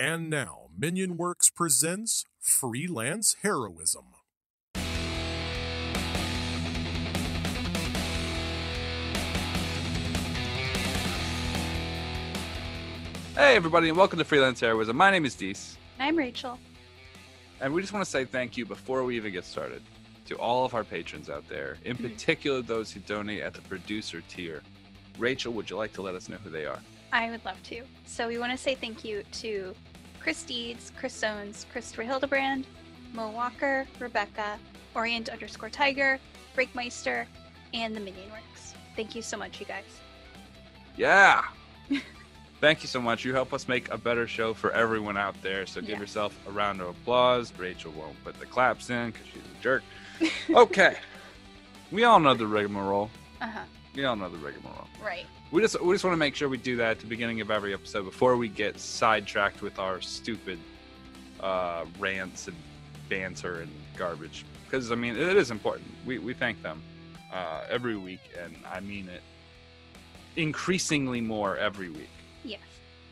And now, MinionWorks presents Freelance Heroism. Hey everybody, and welcome to Freelance Heroism. My name is Dees. I'm Rachel. And we just want to say thank you before we even get started to all of our patrons out there, in particular those who donate at the producer tier. Rachel, would you like to let us know who they are? I would love to. So we want to say thank you to Chris Deeds, Chris Sones, Christopher Hildebrand, Mo Walker, Rebecca, Orient_Tiger, Breakmeister, and the MinionWorks. Thank you so much, you guys. Yeah! Thank you so much. You help us make a better show for everyone out there. So give yourself a round of applause. Rachel won't put the claps in because she's a jerk. Okay. We all know the rigmarole. Uh-huh. We all know the rigmarole. Right. We just want to make sure we do that at the beginning of every episode before we get sidetracked with our stupid rants and banter and garbage. Because, I mean, it is important. We thank them every week, and I mean it increasingly more every week. Yes.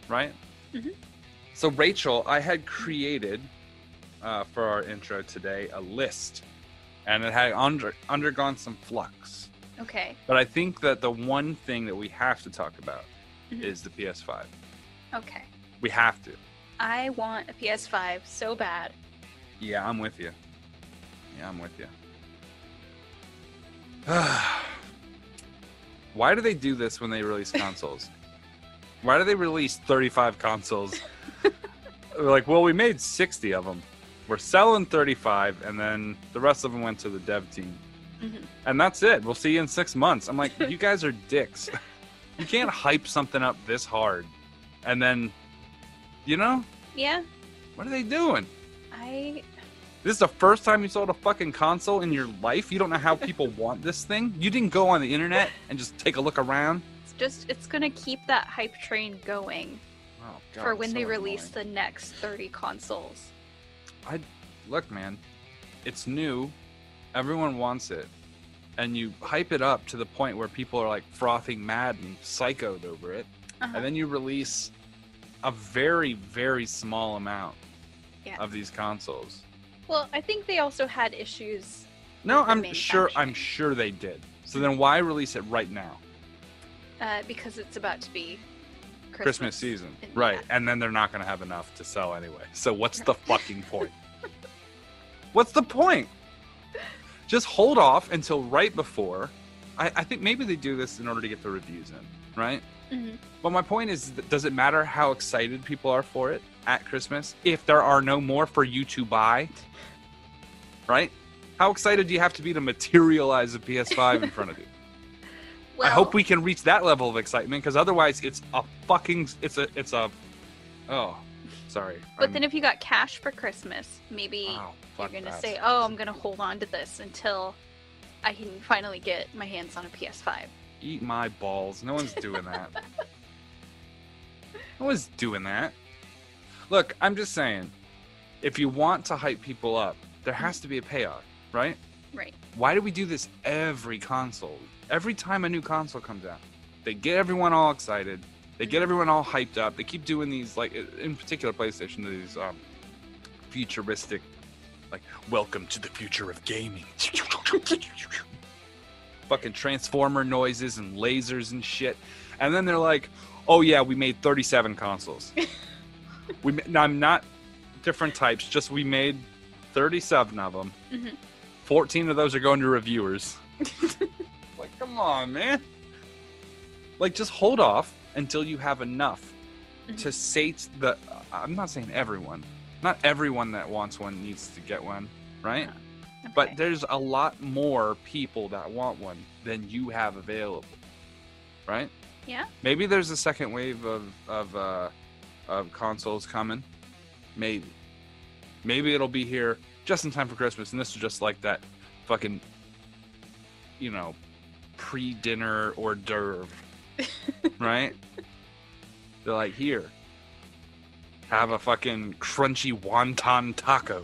Right? Mm-hmm. So, Rachel, I had created, for our intro today, a list. And it had undergone some flux. Okay. But I think that the one thing that we have to talk about is the PS5. Okay. We have to. I want a PS5 so bad. Yeah, I'm with you. Why do they do this when they release consoles? Why do they release 35 consoles? They're like, well, we made 60 of them. We're selling 35, and then the rest of them went to the dev team. Mm-hmm. And that's it. We'll see you in 6 months. I'm like, you guys are dicks. You can't hype something up this hard. And then, you know? Yeah. What are they doing? This is the first time you sold a fucking console in your life? You don't know how people want this thing? You didn't go on the internet and just take a look around? It's gonna keep that hype train going for when they release the next 30 consoles. Look, man, it's new. Everyone wants it. And you hype it up to the point where people are like frothing mad and psychoed over it. And then you release a very, very small amount of these consoles. Well, I think they also had issues. No, I'm sure they did. So then why release it right now? Because it's about to be Christmas season. Right. And then they're not going to have enough to sell anyway. So what's the fucking point? What's the point? Just hold off until right before. I think maybe they do this in order to get the reviews in, right? Mm-hmm. But my point is, does it matter how excited people are for it at Christmas if there are no more for you to buy? Right? How excited do you have to be to materialize a PS5 in front of you? Well, I hope we can reach that level of excitement, because otherwise it's a oh, sorry. But then if you got cash for Christmas, maybe you're going to say, oh, I'm going to hold on to this until I can finally get my hands on a PS5. Eat my balls. No one's doing that. No one's doing that. Look, I'm just saying, if you want to hype people up, there has to be a payoff, right? Right. Why do we do this every console? Every time a new console comes out, they get everyone all excited. They get everyone all hyped up. They keep doing these, like, in particular PlayStation, these futuristic, like, welcome to the future of gaming. Fucking transformer noises and lasers and shit. And then they're like, oh yeah, we made 37 consoles. I'm not different types, just we made 37 of them. 14 of those are going to reviewers. Like, come on, man. Like, just hold off until you have enough to sate the... I'm not saying everyone. Not everyone that wants one needs to get one, right? Okay. But there's a lot more people that want one than you have available, right? Yeah. Maybe there's a second wave of consoles coming. Maybe it'll be here just in time for Christmas, and this is just like that fucking, you know, pre-dinner hors d'oeuvre, right? They're like, here, have a fucking crunchy wonton taco.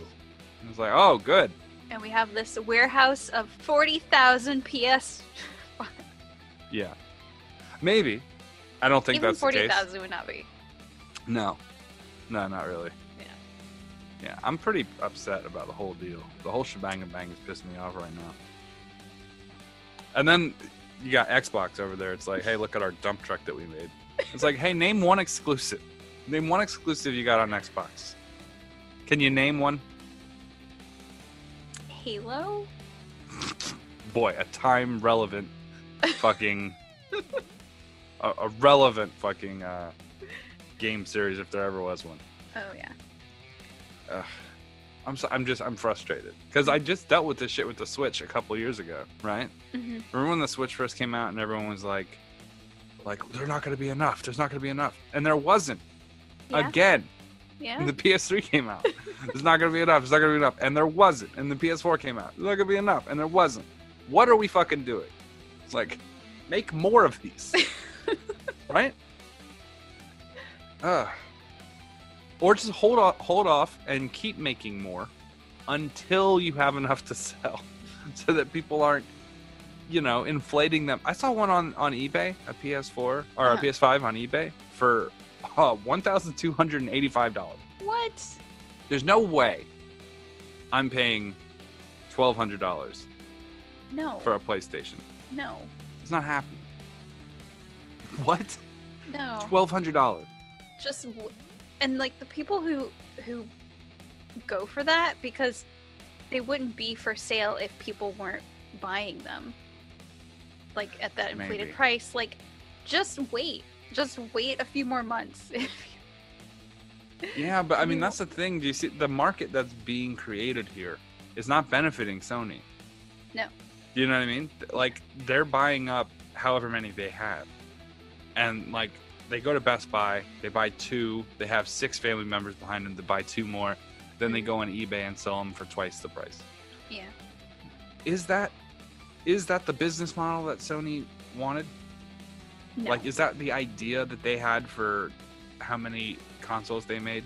And it's like, oh, good. And we have this warehouse of 40,000 PS. Yeah. Maybe. I don't think Even that's the case. 40,000 would not be. No. No, not really. Yeah. Yeah, I'm pretty upset about the whole deal. The whole shebang and bang is pissing me off right now. And then you got Xbox over there. It's like, hey, look at our dump truck that we made. It's like, hey, name one exclusive. Name one exclusive you got on Xbox. Can you name one? Halo? Boy, a time relevant fucking a relevant fucking game series if there ever was one. Oh yeah. I'm frustrated because I just dealt with this shit with the Switch a couple years ago, right? Mm-hmm. Remember when the Switch first came out and everyone was like there's not going to be enough. There's not going to be enough, and there wasn't. Yeah. Again. Yeah. And the PS3 came out. There's not going to be enough. There's not going to be enough, and there wasn't. And the PS4 came out. There's not going to be enough, and there wasn't. What are we fucking doing? It's like, make more of these, right? Or just hold off and keep making more until you have enough to sell, so that people aren't, inflating them. I saw one on eBay, a PS4 or a PS5 on eBay for $1,285. What? There's no way I'm paying $1,200 No. for a PlayStation. No. It's not happening. What? No. $1,200. Just and like the people who go for that, because they wouldn't be for sale if people weren't buying them, like at that inflated Maybe. price. Like, just wait a few more months. Yeah, but I mean, that's the thing. Do you see the market that's being created here is not benefiting Sony? No. You know what I mean? Like, they're buying up however many they have. And, like, they go to Best Buy, they buy 2, they have 6 family members behind them to buy 2 more, then they go on eBay and sell them for twice the price. Yeah. Is that the business model that Sony wanted? No. Like, is that the idea that they had for how many consoles they made?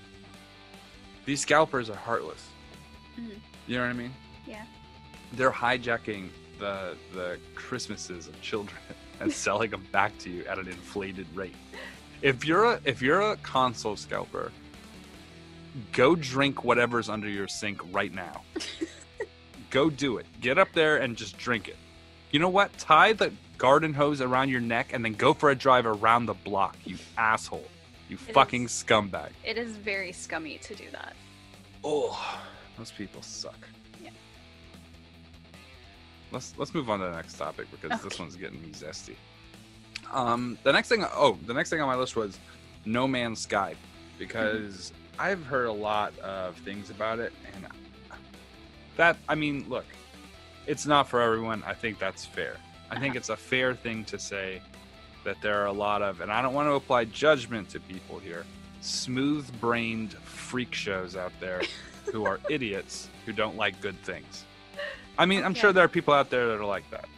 These scalpers are heartless. Mhm. You know what I mean? Yeah. They're hijacking the Christmases of children and selling them back to you at an inflated rate. If you're a console scalper, go drink whatever's under your sink right now. Go do it. Get up there and just drink it. You know what? Tie the garden hose around your neck and then go for a drive around the block, you asshole. You fucking scumbag. It is very scummy to do that. Oh, those people suck. Yeah. Let's move on to the next topic because this Okay. one's getting me zesty. The next thing on my list was No Man's Sky, because I've heard a lot of things about it, and look, it's not for everyone. I think that's fair. I think it's a fair thing to say that there are a lot of, and I don't want to apply judgment to people here, smooth-brained freak shows out there who are idiots who don't like good things. I mean, I'm sure there are people out there that are like that.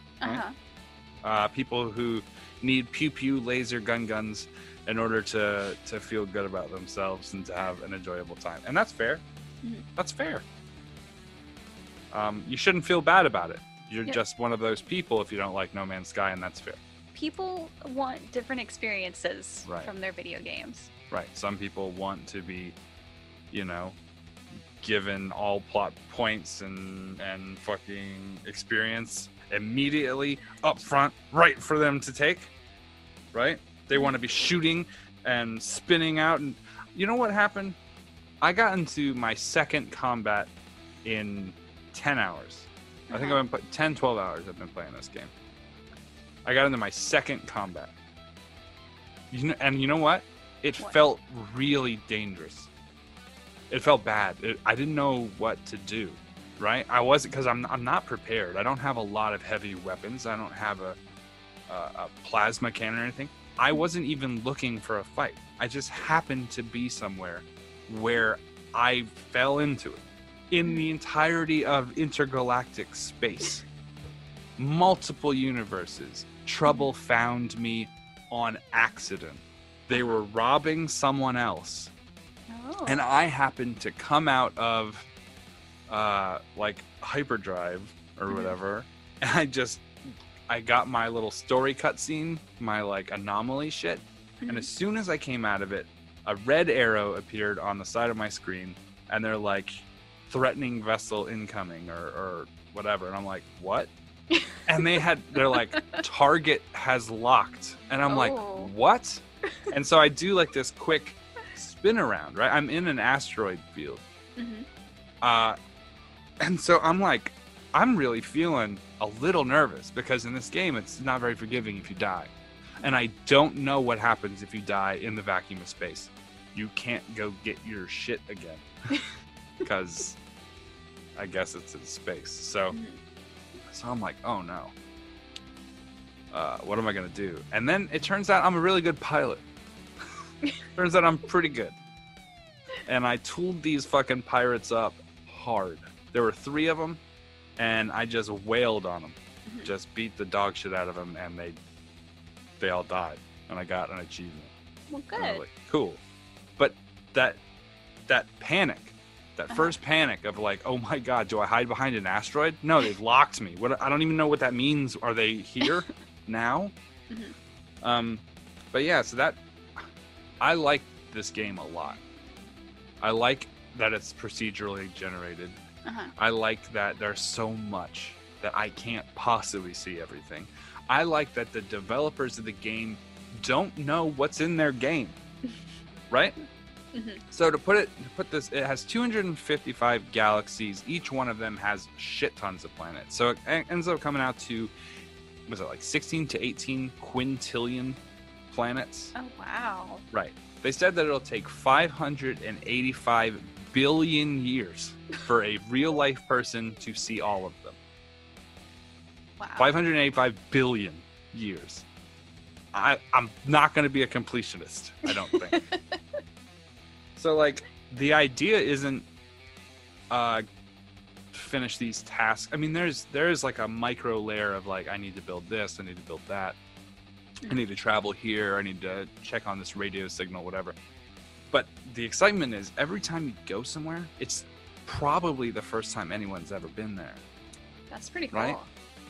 Right? People who need pew-pew laser guns in order to feel good about themselves and to have an enjoyable time. And that's fair. Mhm. That's fair. You shouldn't feel bad about it. You're just one of those people if you don't like No Man's Sky, and that's fair. People want different experiences Right. from their video games. Right. Some people want to be, given all plot points and fucking experience immediately up front, right for them to take. Right? They want to be shooting and spinning out. And you know what happened? I got into my second combat in 10 hours. I think I've been 10, 12 hours I've been playing this game. I got into my second combat. And you know what? It felt really dangerous. It felt bad. I didn't know what to do, right? I wasn't, because I'm not prepared. I don't have a lot of heavy weapons. I don't have a plasma cannon or anything. I wasn't even looking for a fight. I just happened to be somewhere where I fell into it. In the entirety of intergalactic space, multiple universes, trouble found me on accident. They were robbing someone else, and I happened to come out of like hyperdrive or whatever, and I got my little story cutscene, my like anomaly shit, and as soon as I came out of it, a red arrow appeared on the side of my screen, and they're like, threatening vessel incoming or whatever, and I'm like, what? And they're like, target has locked, and I'm like, what? And so I do like this quick spin around, right? I'm in an asteroid field. And so I'm like, I'm really feeling a little nervous because in this game it's not very forgiving if you die, and I don't know what happens if you die in the vacuum of space. You can't go get your shit again because I guess it's in space. So I'm like, oh no, what am I gonna do? And then it turns out I'm a really good pilot. Turns out I'm pretty good. And I tooled these fucking pirates up hard. There were 3 of them, and I just wailed on them. Just beat the dog shit out of them, and they all died. And I got an achievement. Well, good. Like, cool. But that panic, that first panic of like, oh my god, do I hide behind an asteroid? No, they've locked me. What? I don't even know what that means. Are they here now? But yeah, so that I like this game a lot. I like that it's procedurally generated. I like that there's so much that I can't possibly see everything. I like that the developers of the game don't know what's in their game, right? So to put this, it has 255 galaxies. Each one of them has shit tons of planets. So it ends up coming out to, was it like 16 to 18 quintillion planets? Oh, wow. Right. They said that it'll take 585 billion years for a real life person to see all of them. Wow. 585 billion years. I'm not going to be a completionist, I don't think. So, like, the idea isn't finish these tasks. I mean, there's like a micro layer of like, I need to build this, I need to build that, I need to travel here, I need to check on this radio signal, whatever. But the excitement is every time you go somewhere, it's probably the first time anyone's ever been there. That's pretty cool. Right?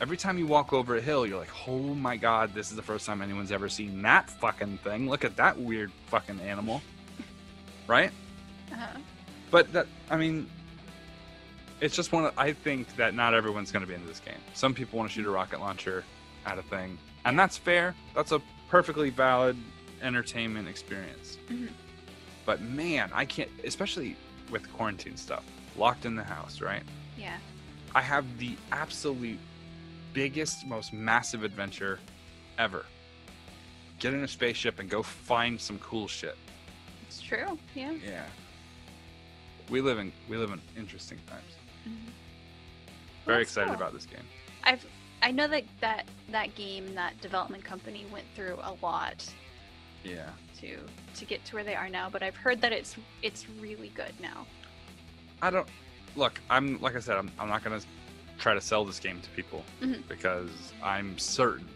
Every time you walk over a hill, you're like, oh my god, this is the first time anyone's ever seen that fucking thing. Look at that weird fucking animal. Right? But that, I mean, it's just I think that not everyone's going to be into this game. Some people want to shoot a rocket launcher at a thing, and that's fair. That's a perfectly valid entertainment experience. But man, I can't, especially with quarantine stuff, locked in the house, right? Yeah. I have the absolute biggest, most massive adventure ever. Get in a spaceship and go find some cool shit. It's true. Yeah. Yeah. We live in interesting times. Very excited cool. about this game. I know that game and that development company went through a lot. Yeah. To get to where they are now, but I've heard that it's really good now. I'm like I said, I'm not gonna try to sell this game to people because I'm certain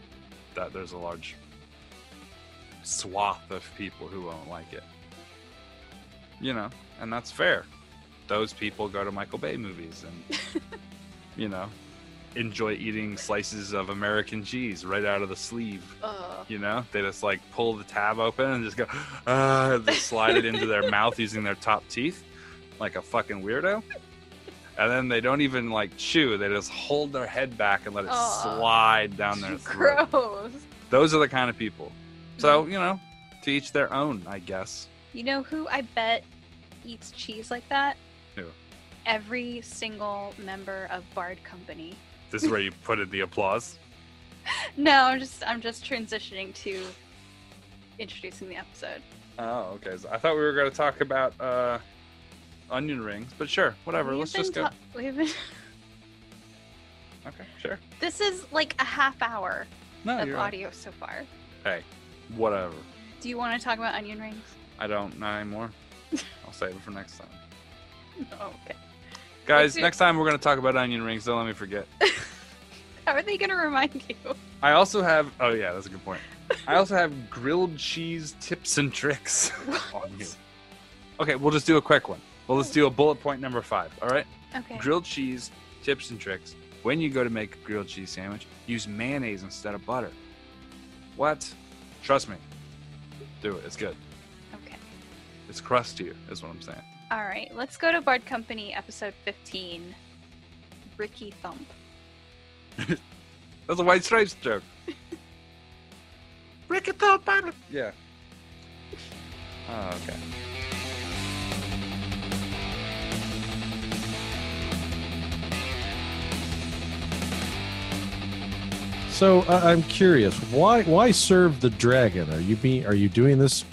that there's a large swath of people who won't like it. You know, and that's fair. Those people go to Michael Bay movies and you know, enjoy eating slices of American cheese right out of the sleeve. You know, they just like pull the tab open and just go, just slide it into their mouth using their top teeth like a fucking weirdo. And then they don't even like chew, they just hold their head back and let it slide down their throat. Gross. Those are the kind of people. So, you know, to each their own, I guess. You know who I bet eats cheese like that? Who? Every single member of Bard Company. This is where you put in the applause. No, I'm just transitioning to introducing the episode. Oh, okay. So I thought we were going to talk about onion rings, but sure, whatever. Let's just go. We've been. Okay, sure. This is like a half hour of you're audio so far. Hey, whatever. Do you want to talk about onion rings? I don't know anymore. I'll save it for next time. Oh, okay. Guys, next time we're going to talk about onion rings. Don't let me forget. How are they going to remind you? I also have... Oh, yeah, that's a good point. I also have grilled cheese tips and tricks on you. Okay, we'll just do a quick one. Well, let's do a bullet point number 5, all right? Okay. Grilled cheese tips and tricks. When you go to make a grilled cheese sandwich, use mayonnaise instead of butter. What? Trust me. Do it. It's good. Okay. It's crusty, is what I'm saying. All right, let's go to Bard Company, episode 15. Ricky Thump. That's a White Stripes joke. Ricky Thump. Yeah. Oh, okay. So I'm curious, why serve the dragon? Are you doing this?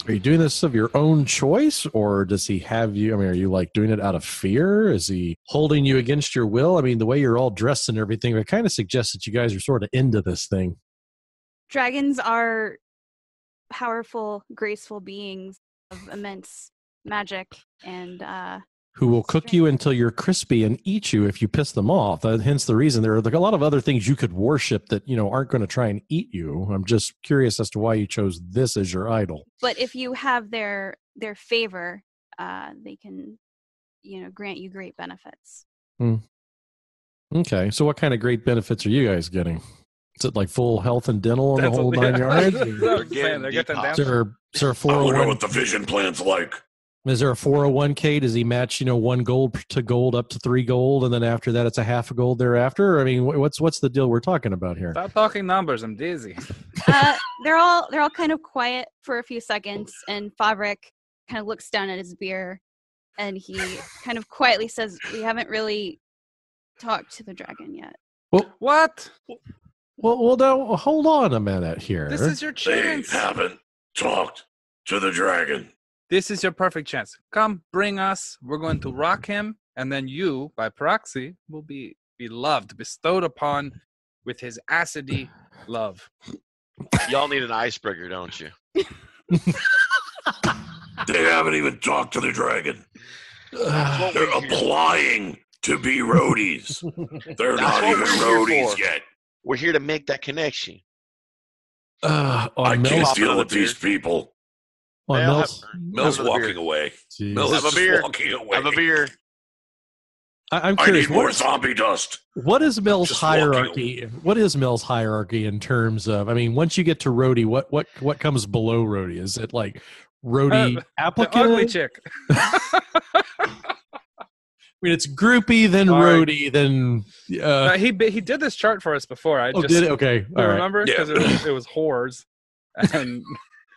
Are you doing this of your own choice, or does he have you? I mean, are you like doing it out of fear? Is he holding you against your will? I mean, the way you're all dressed and everything, it kind of suggests that you guys are sort of into this thing. Dragons are powerful, graceful beings of immense magic and who will cook you until you're crispy and eat you if you piss them off. Hence the reason there are like a lot of other things you could worship that, aren't going to try and eat you. I'm just curious as to why you chose this as your idol. But if you have their favor, they can, grant you great benefits. Okay. So what kind of great benefits are you guys getting? Is it like full health and dental and the whole 9 yards? Is there a 401? I wonder what the vision plan's like. Is there a 401k? Does he match, 1 gold to gold up to 3 gold, and then after that it's a half a gold thereafter? I mean, what's the deal we're talking about here? Stop talking numbers. I'm dizzy. They're all kind of quiet for a few seconds, and Fabric kind of looks down at his beer, and he kind of quietly says, "We haven't really talked to the dragon yet." Well, what? Well, now hold on a minute here. This is your chance. They haven't talked to the dragon. This is your perfect chance. Come, bring us. We're going to rock him, and then you, by proxy, will be loved, bestowed upon with his acidy love. Y'all need an icebreaker, don't you? They haven't even talked to the dragon. They're applying to be roadies. They're That's not what even we're here roadies for. yet. We're here to make that connection. I can't deal with these people. Mel's walking away. Jeez. Mel's Have a beer. walking away. Have a beer. I'm I curious. need more zombie dust. What is Mel's Just hierarchy? What is Mel's hierarchy in terms of? I mean, once you get to roadie, what comes below roadie? Is it like roadie applicant? The ugly chick. I mean, it's groupie, then roadie, then. He did this chart for us before. Did it? Okay, you all right. remember? Because it was whores, and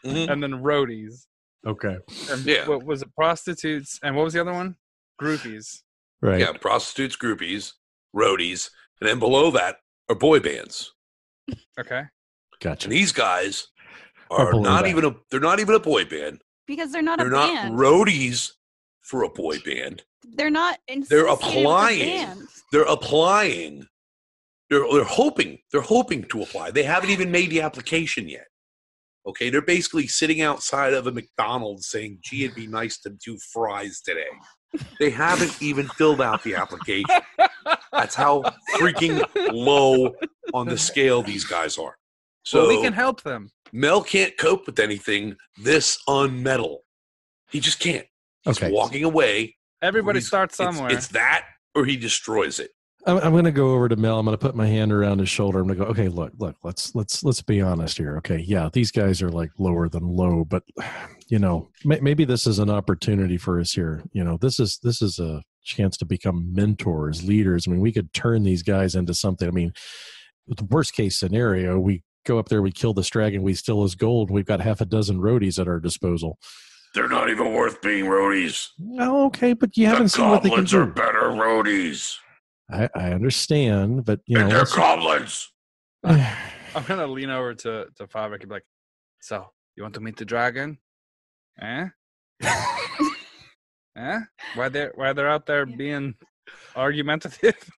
Mhm. and then roadies. Okay, And Yeah. What was it? Prostitutes, and what was the other one? Groupies. right. Yeah, prostitutes, groupies, roadies, and then below that are boy bands. Okay. Gotcha. And these guys Or are below not that. even they're not even a boy band. Because they're not They're a not band. roadies for a boy band. They're not. They're associated with a applying. band. They're applying. They're hoping to apply. They haven't even made the application yet. Okay, they're basically sitting outside of a McDonald's saying, "Gee, it'd be nice to do fries today." They haven't even filled out the application. That's how freaking low on the scale these guys are. So we can help them. Mel can't cope with anything this unmetal. He just can't. He's Okay. walking away. Everybody He's- starts somewhere. It's that, or he destroys it. I'm going to go over to Mel. I'm going to put my hand around his shoulder. I'm going to go, okay, look, let's be honest here. Okay. Yeah. These guys are like lower than low, but maybe this is an opportunity for us here. This is a chance to become mentors, leaders. I mean, we could turn these guys into something. I mean, the worst case scenario, we go up there, we kill this dragon, we steal his gold. We've got half a dozen roadies at our disposal. They're not even worth being roadies. Oh, okay. But you haven't The seen what they can goblins are do. better roadies. I understand, but And they're let's- goblins. I'm gonna lean over to Fabric and be like, "So, you want to meet the dragon? Eh? Eh? Why they're out there being argumentative?"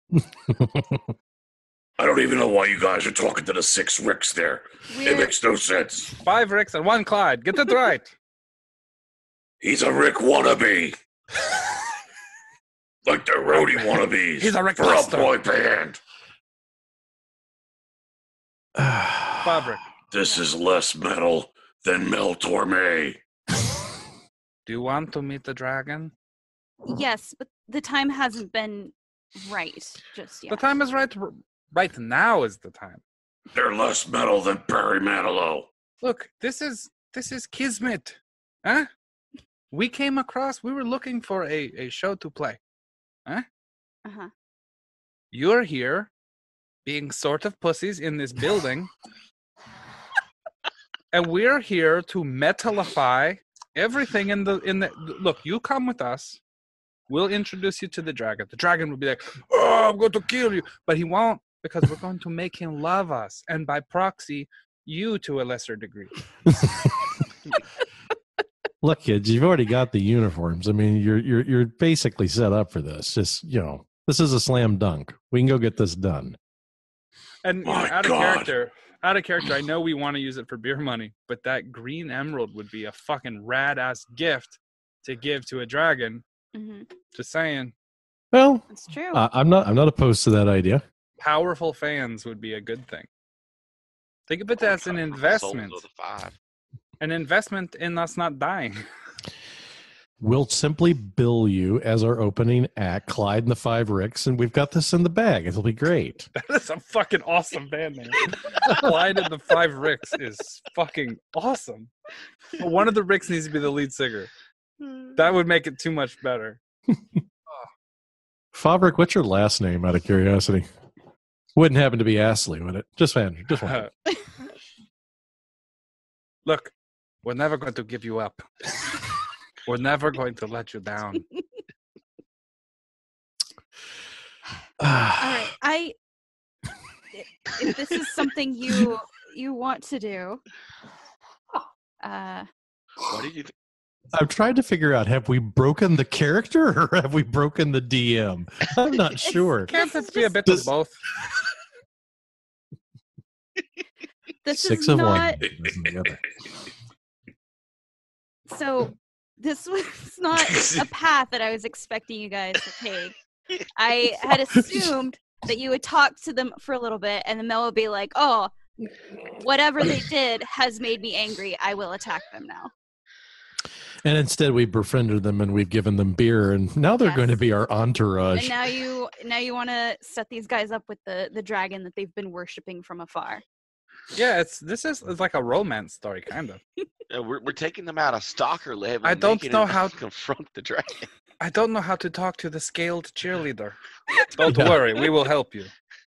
I don't even know why you guys are talking to the 6 Ricks there. It We're, makes no sense. 5 Ricks and 1 Clyde. Get it right. He's a Rick wannabe. Like the roadie wannabes. He's a Rick for Buster. a boy band. Fabric. This is less metal than Mel Torme. Do you want to meet the dragon? yes, but the time hasn't been right just yet. The time is right. Right now is the time. They're less metal than Barry Manilow. Look, this is kismet. Huh? we came across. We were looking for a show to play. Uh-huh. You're here, being sort of pussies in this building, and we're here to metallify everything in the. Look, you come with us. We'll introduce you to the dragon. The dragon will be like, "Oh, I'm going to kill you," but he won't, because we're going to make him love us, and by proxy, you to a lesser degree. Look, kids, you've already got the uniforms. I mean, you're basically set up for this. Just, this is a slam dunk. We can go get this done. And out of character, I know we want to use it for beer money, but that green emerald would be a fucking rad ass gift to give to a dragon. Mm-hmm. Just saying. Well, That's true. I'm not opposed to that idea. Powerful fans would be a good thing. Think of it as an investment. An investment in us not dying. We'll simply bill you as our opening act, Clyde and the Five Ricks, and we've got this in the bag. It'll be great. That is a fucking awesome band name. Clyde and the Five Ricks is fucking awesome. But one of the Ricks needs to be the lead singer. That would make it too much better. Favrick, what's your last name, out of curiosity? Wouldn't happen to be Astley, would it? Just one. Look, we're never going to give you up. We're never going to let you down. All right, if this is something you want to do, What do you think? I'm trying to figure out, have we broken the character or have we broken the DM? I'm not sure. Can't this be a bit of both? This Six is of not. one. So this was not a path that I was expecting you guys to take. I had assumed that you would talk to them for a little bit, and then Mel would be like, "Oh, whatever they did has made me angry. I will attack them now." And instead, we befriended them and we've given them beer, and now they're going to be our entourage. And now you want to set these guys up with the dragon that they've been worshiping from afar. Yeah, it's like a romance story, kind of. Yeah, we're taking them out of stalker level. I don't know how to confront the dragon. I don't know how to talk to the scaled cheerleader. Don't worry, we will help you.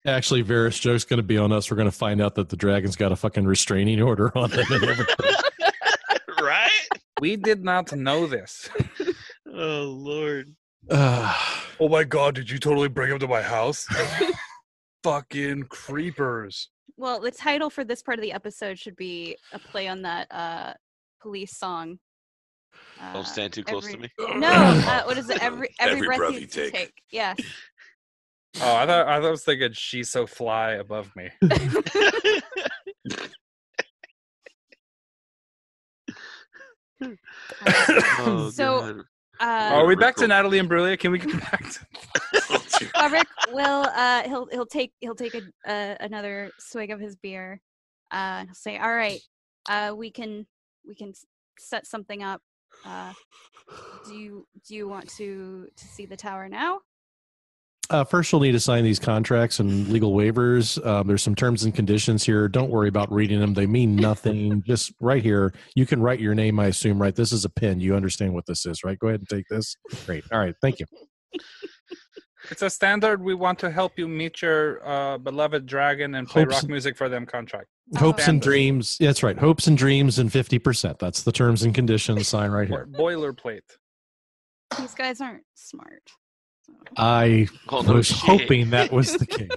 Actually, Varys joke's going to be on us. We're going to find out that the dragon's got a fucking restraining order on them and everything. Right? We did not know this. Oh, Lord. Oh my god, did you totally bring him to my house? Fucking creepers. Well, the title for this part of the episode should be a play on that police song. Don't stand too close to me. No, what is it? Every breath you take. Yeah. Oh, I was thinking she's so fly above me. So, are we back to Natalie and Brulia? Can we get back to Fabric will he'll take another swig of his beer. He'll say, "All right, we can set something up. Do you want to see the tower now?" First, you'll need to sign these contracts and legal waivers. There's some terms and conditions here. Don't worry about reading them. They mean nothing. Just right here. You can write your name, I assume, right? This is a pen. You understand what this is, right? Go ahead and take this. Great. All right. Thank you. It's a standard. We want to help you meet your beloved dragon and play rock music for them contract. Hopes and dreams. That's right. Hopes and dreams and 50%. That's the terms and conditions. Sign right here. Boilerplate. These guys aren't smart. I was hoping that was the case.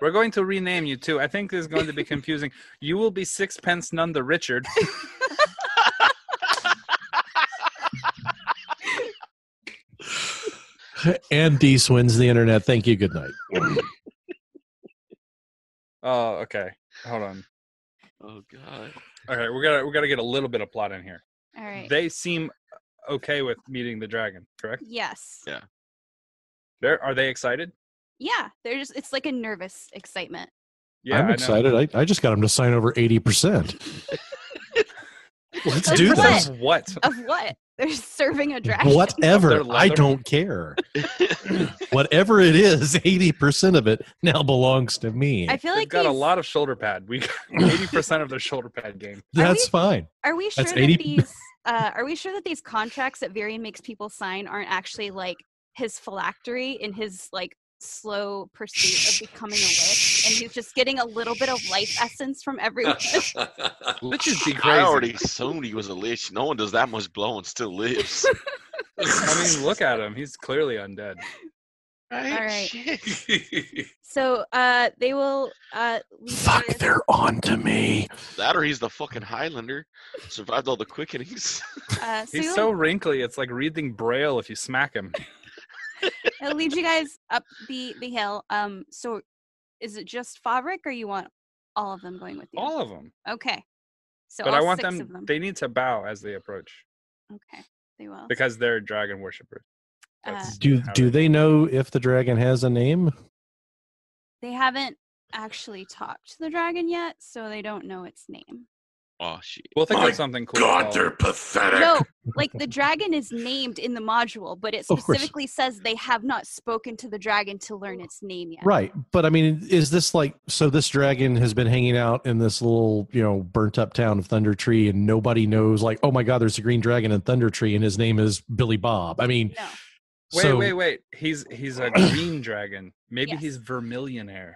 We're going to rename you too. I think this is going to be confusing. You will be Sixpence None the Richard. And Deese wins the internet. Thank you. Good night. Oh, okay. Hold on. Oh God. Okay, we gotta get a little bit of plot in here. All right. They seem okay with meeting the dragon, correct? Yes. Yeah. Are they excited? Yeah, they're just. It's like a nervous excitement. Yeah, I'm excited. I just got him to sign over 80%. Let's Of do what? this. Of what? Of what? They're serving a dragon. Whatever. Of their I leather? don't care. Whatever it is, 80% of it now belongs to me. I feel They've like got a these- lot of shoulder pad. We got 80% of their shoulder pad game. That's fine. Are we sure That's that 80 these are we sure that these contracts that Varian makes people sign aren't actually like his phylactery in his like slow pursuit of becoming a lich, and he's just getting a little bit of life essence from everyone? Liches be I crazy. already assumed he was a lich. No one does that much blow and still lives. I mean, look at him. He's clearly undead. Right? All right. Shit. So they will leave Fuck, you guys- they're on to me. That or he's the fucking Highlander. Survived all the quickenings. so He's he'll- so wrinkly. It's like reading Braille if you smack him. It'll lead you guys up the hill. So is it just Favrik, or you want all of them going with you? All of them. Okay. So But all I want 6 them, of them. they need to bow as they approach Okay, they will. because they're dragon worshippers. That's Do how do they know if the dragon has a name? They haven't actually talked to the dragon yet, so they don't know its name. Oh shit. We'll think My of something cool. God, called- they're pathetic. No, like the dragon is named in the module, but it Of course. specifically says they have not spoken to the dragon to learn its name yet. Right, but I mean, is this like so? This dragon has been hanging out in this little, burnt up town of Thundertree, and nobody knows. Like, oh my God, there's a green dragon in Thundertree, and his name is Billy Bob. I mean, No. Wait. He's a green dragon. Maybe Yes. he's vermillionaire.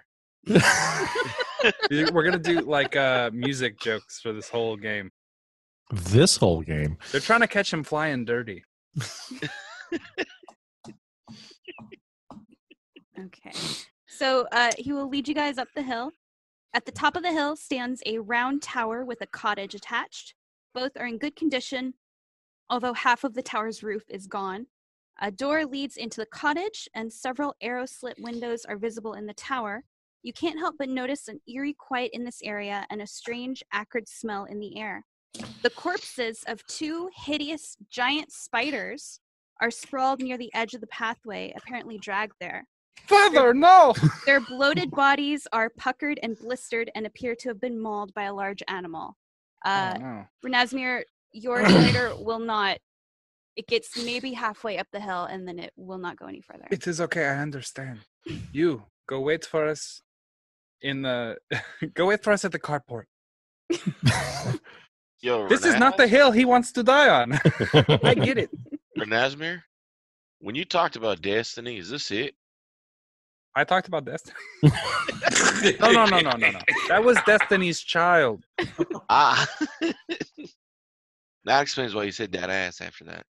We're gonna do like music jokes for this whole game. this whole game. They're trying to catch him flying dirty. Okay. So he will lead you guys up the hill. At the top of the hill stands a round tower with a cottage attached. Both are in good condition, although half of the tower's roof is gone. A door leads into the cottage, and several arrow slit windows are visible in the tower. You can't help but notice an eerie quiet in this area and a strange, acrid smell in the air. The corpses of 2 hideous giant spiders are sprawled near the edge of the pathway, apparently dragged there. Father, no! Their bloated bodies are puckered and blistered and appear to have been mauled by a large animal. Oh, no. Renasmir, your spider will not. It gets maybe halfway up the hill and then it will not go any further. It is okay. I understand. You go wait for us in the. Go wait for us at the carport. Yo, This is not the hill he wants to die on. I get it. Renasmir, when you talked about destiny, is this it? I talked about Destiny. No. That was Destiny's Child. Ah. That explains why you said that ass after that.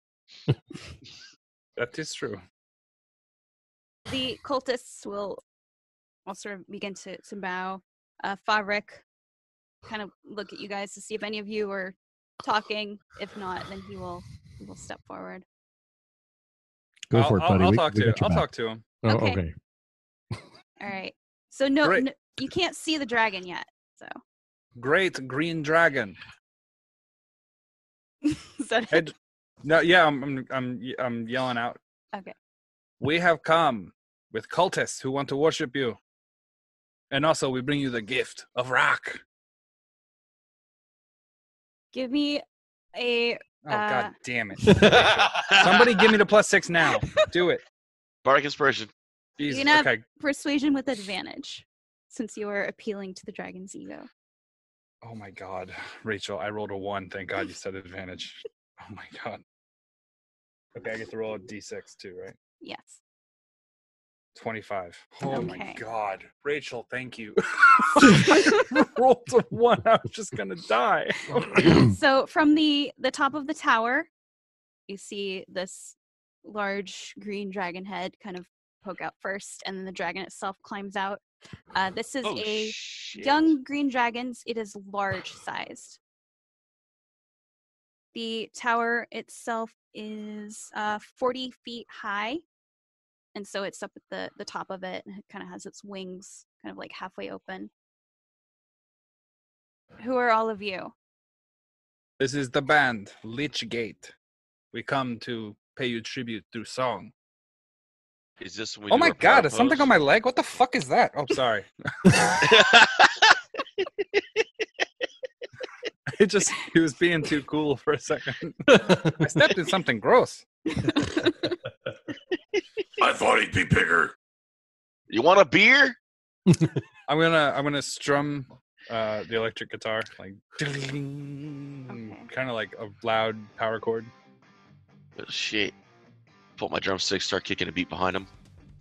That is true. The cultists will sort of begin to bow. Favrik kind of look at you guys to see if any of you are talking. If not, then he will step forward. Go for it, buddy. I'll We- talk we to got your I'll back. talk to him. Oh, Okay. okay. All right. So no, Great. you can't see the dragon yet. So Great green dragon. is that it? Hey, no, yeah, I'm yelling out. Okay. We have come with cultists who want to worship you, and also we bring you the gift of rock. Give me a. Oh God damn it! Somebody give me the +6 now. Do it. Bardic inspiration. Jesus. You can have Okay. persuasion with advantage, since you are appealing to the dragon's ego. Oh my God, Rachel, I rolled a 1. Thank God you said advantage. Oh my God. Okay, I get to roll a d6 too, right? Yes. 25. Oh my Okay. God, Rachel, thank you. Rolled a 1. I was just gonna die. So from the top of the tower, you see this large green dragon head kind of poke out first, and then the dragon itself climbs out. This is Oh, a shit. young green dragon. It is large sized. The tower itself is 40 feet high, and so it's up at the top of it, and it kind of has its wings kind of like halfway open. Who are all of you? This is the band, Lich Gate. We come to pay you tribute through song. Is this when Oh you my were God, proud is something pose? on my leg? What the fuck is that? Oh, sorry. He was being too cool for a second. I stepped in something gross. I thought he'd be bigger. You want a beer? I'm gonna strum the electric guitar, like kind of like a loud power chord. Oh, shit. Pull my drumstick, start kicking a beat behind him.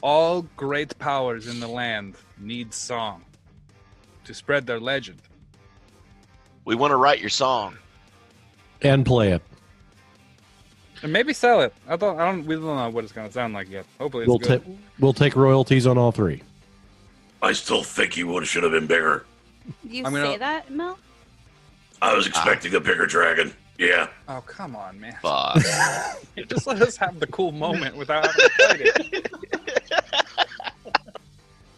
All great powers in the land need song to spread their legend. We want to write your song. And play it. And maybe sell it. We don't know what it's gonna sound like yet. Hopefully it's good. We'll take royalties on all three. I still think you should have been bigger. Do you I'm say gonna- that, Mel? I was expecting a bigger dragon. Yeah. Oh, come on, man. Fuck. Just let us have the cool moment without having to fight it.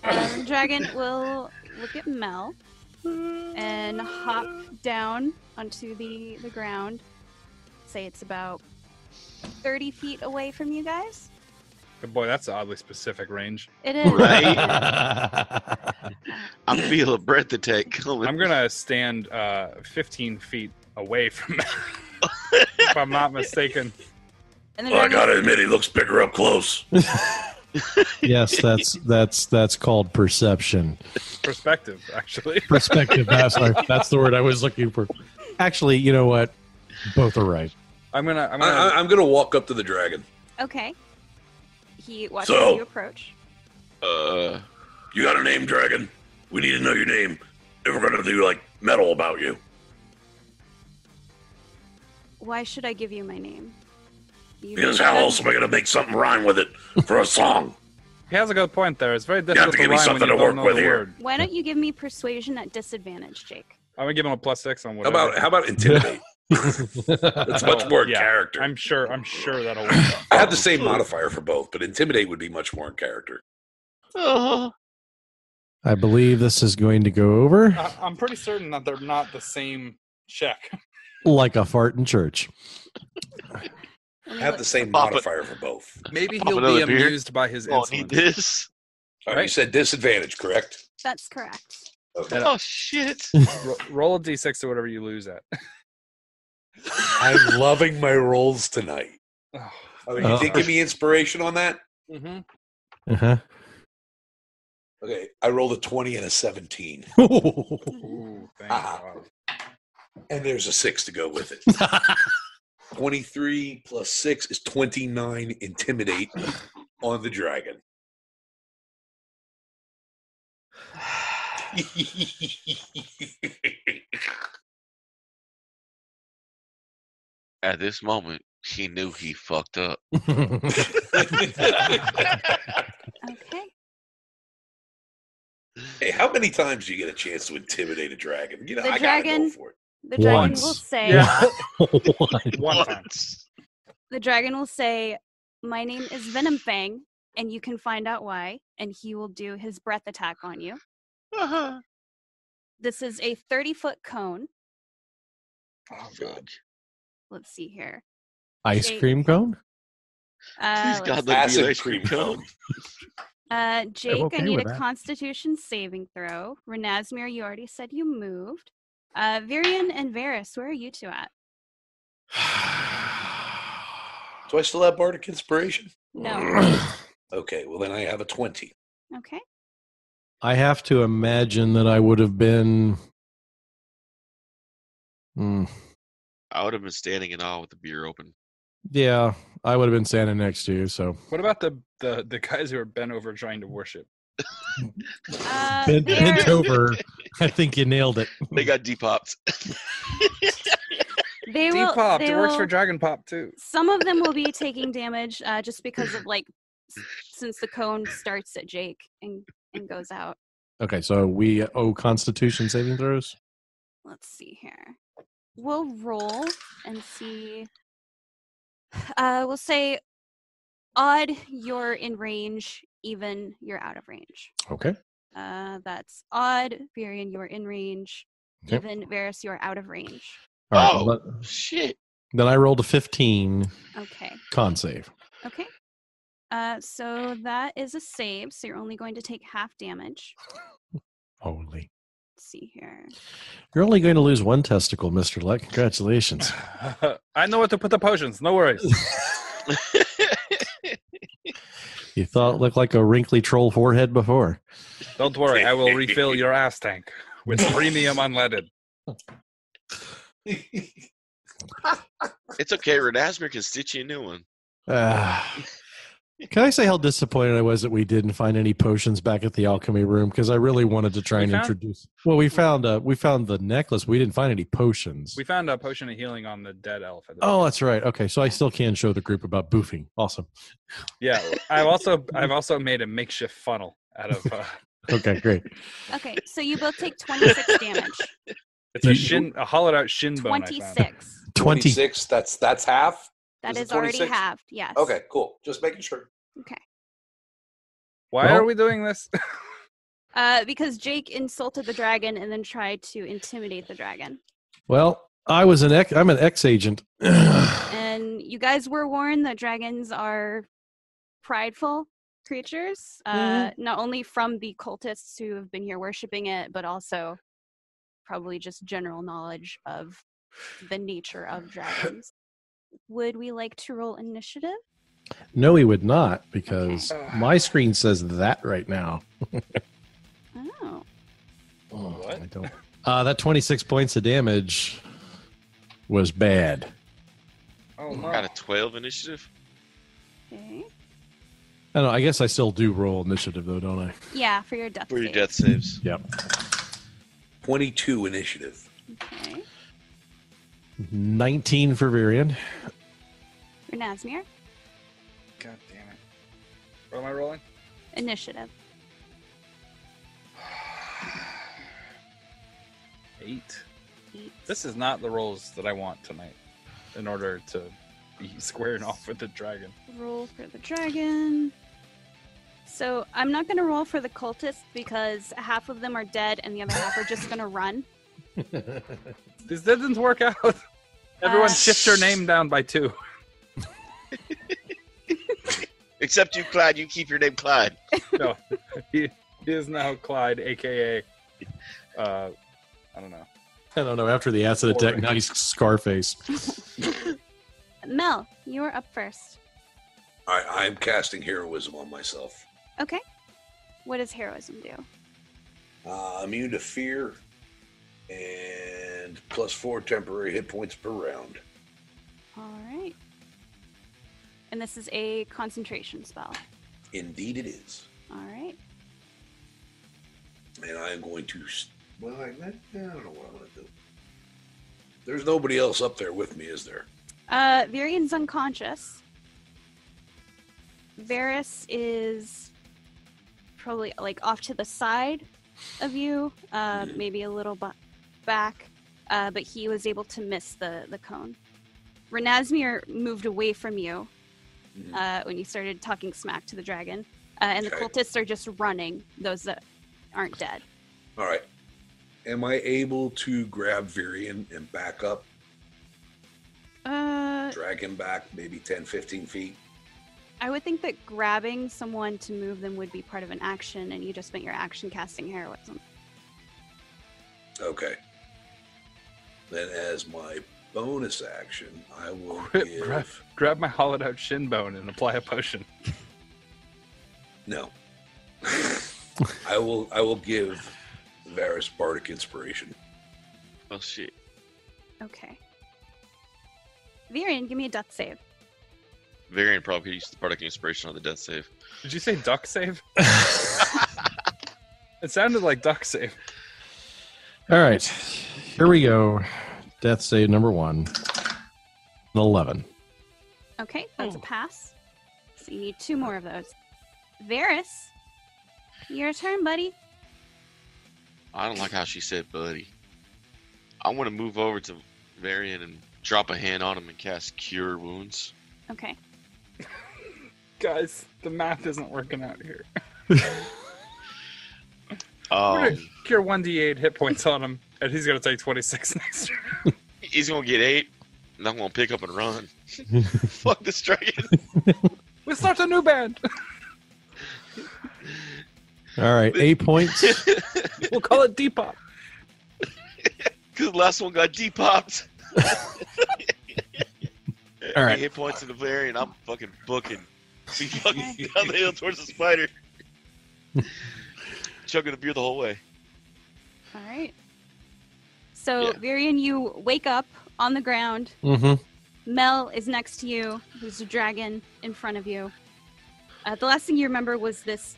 The dragon will look at Mel and hop down onto the ground. Say it's about 30 feet away from you guys. But boy, that's an oddly specific range. It is. Right? I'm feeling breath attack coming. I'm gonna stand 15 feet away from that, if I'm not mistaken. And the Well, I dragon, gotta admit, he looks bigger up close. Yes, that's called perception. Perspective, actually. Perspective. That's the word I was looking for. Actually, you know what? Both are right. I'm gonna I'm gonna walk up to the dragon. okay. He watches So- you approach. You got a name, dragon? We need to know your name. If we're gonna do like metal about you. Why should I give you my name? You Because how else am I gonna make something rhyme with it for a song? He has a good point there. It's very have difficult to to give me rhyme when something you to don't work know with the here. word. Why don't you give me persuasion at disadvantage, Jake? I'm gonna give him a +6 on whatever. How about intimidate? It's much more Yeah, character. I'm sure that'll work. I have the same modifier for both, but intimidate would be much more in character. Oh. I believe this is going to go over I'm pretty certain that they're not the same check. like a fart in church. I have the same Pop it. modifier for both. Maybe Pop he'll be another beer? amused by his Oh, need insolence. this? All right, you said disadvantage, correct? That's correct. Okay. Oh, shit. Roll a d6 to whatever you lose at. I'm loving my rolls tonight. Oh. Oh, you did give me inspiration on that? Mm-hmm. Uh-huh. Okay, I rolled a 20 and a 17. Ooh, thank Ah. God. And there's a 6 to go with it. 23 plus 6 is 29 intimidate on the dragon. At this moment, he knew he fucked up. Okay. Hey, how many times do you get a chance to intimidate a dragon? You know, The I dragon- gotta go for it. The dragon Once. will say. Yeah. One time. The dragon will say, "My name is Venom Fang, and you can find out why." And he will do his breath attack on you. Uh-huh. This is a 30-foot cone. Oh, God. Let's see here. Ice cream cone? Please, Let's God, see. let me Acid an ice cream cone. Jake, okay I need with a that. Constitution saving throw. Renasmir, you already said you moved. Virian and Varys, where are you two at? Do I still have Bardic Inspiration? No. Okay, well then I have a 20. Okay. I have to imagine that I would have been. I would have been standing in awe with the beer open. Yeah, I would have been standing next to you. So What about the guys who are bent over trying to worship? bent they're- over. I think you nailed it. They got depopped. They will. Depopped. they It works will- for Dragon Pop too. Some of them will be taking damage just because of since the cone starts at Jake and goes out. Okay, so we owe Constitution saving throws. Let's see here. We'll roll and see. We'll say odd, you're in range. Even, you're out of range. Okay. That's odd. Virian, you're in range. Okay. Even, Varys, you're out of range. All right. Oh. well, Shit. then I rolled a 15 Okay. con save. Okay. So that is a save. So you're only going to take half damage. Holy. Let's see here. You're only going to lose one testicle, Mr. Leck. Congratulations. I know what to put the potions. No worries. You thought it looked like a wrinkly troll forehead before. Don't worry. I will refill your ass tank. with premium unleaded. It's okay. Renasmir can stitch you a new one. Can I say how disappointed I was that we didn't find any potions back at the alchemy room? Because I really wanted to try and introduce. Well, we found the necklace. We didn't find any potions. We found a potion of healing on the dead elf. Oh, that's right. Okay, so I still can show the group about boofing. Awesome. Yeah, I've also made a makeshift funnel out of. Okay, great. Okay, so you both take 26 damage. It's a hollowed out shin bone. 26. 26. That's half. That Is it is already 26? halved. Yes. Okay, cool. Just making sure. Okay. Why are we doing this? Because Jake insulted the dragon and then tried to intimidate the dragon. Well, I'm an ex-agent. And you guys were warned that dragons are prideful creatures, not only from the cultists who have been here worshiping it, but also probably just general knowledge of the nature of dragons. Would we like to roll initiative? No, he would not, because my screen says that right now. Oh. What? I don't. That 26 points of damage was bad. Oh no! Got a 12 initiative. Okay. I don't know. I guess I still do roll initiative, though, don't I? Yeah, for your death For your save. death saves. Yep. 22 initiative. Okay. 19 for Virion. For Nazmir, God damn it! What am I rolling? initiative. 8. 8. This is not the rolls that I want tonight, in order to be squaring off with the dragon. Roll for the dragon. So I'm not going to roll for the cultists because half of them are dead and the other half are just going to run. This didn't work out. Everyone shift your name down by 2. Except you, Clyde. You keep your name Clyde. No, he is now Clyde, aka I don't know. I don't know. After the acid attack, now he's Scarface. Mel, you are up first. All right, I'm casting heroism on myself. Okay. What does heroism do? Immune to fear and +4 temporary hit points per round. All right. And this is a concentration spell. Indeed, it is. All right. And I am going to. Well, I don't know what I'm going to do. There's nobody else up there with me, is there? Virion's unconscious. Varys is probably like off to the side of you, maybe a little back, but he was able to miss the cone. Renasmir moved away from you when you started talking smack to the dragon, and the cultists are just running, those that aren't dead. All right. Am I able to grab Virion and back up? Drag him back maybe 10, 15 feet? I would think that grabbing someone to move them would be part of an action, and you just spent your action casting heroism. Okay. Then as my bonus action, I will Grab my hollowed out shin bone and apply a potion. No. I will give Varys Bardic Inspiration. Oh shit. Okay. Virion, give me a death save. Varian probably could use the Bardic Inspiration on the death save. Did you say duck save? It sounded like duck save. All right. Here we go. Death save number 1. An 11. Okay, that's a pass. So you need 2 more of those. Varys, your turn, buddy. I don't like how she said buddy. I want to move over to Varian and drop a hand on him and cast Cure Wounds. Okay. Guys, the math isn't working out here. We're gonna cure 1d8 hit points on him, and he's gonna take 26 next turn. He's gonna get 8, and I'm gonna pick up and run. Fuck this dragon. We'll start a new band. All right, 8 points. We'll call it Depop. Because the last one got depopped. All right. Hit points in the Varian. I'm fucking booking. Be fucking down the hill towards the spider. Chugging a beer the whole way. All right. So, Yeah. Virian, you wake up on the ground. Mm-hmm. Mel is next to you. There's a dragon in front of you. The last thing you remember was this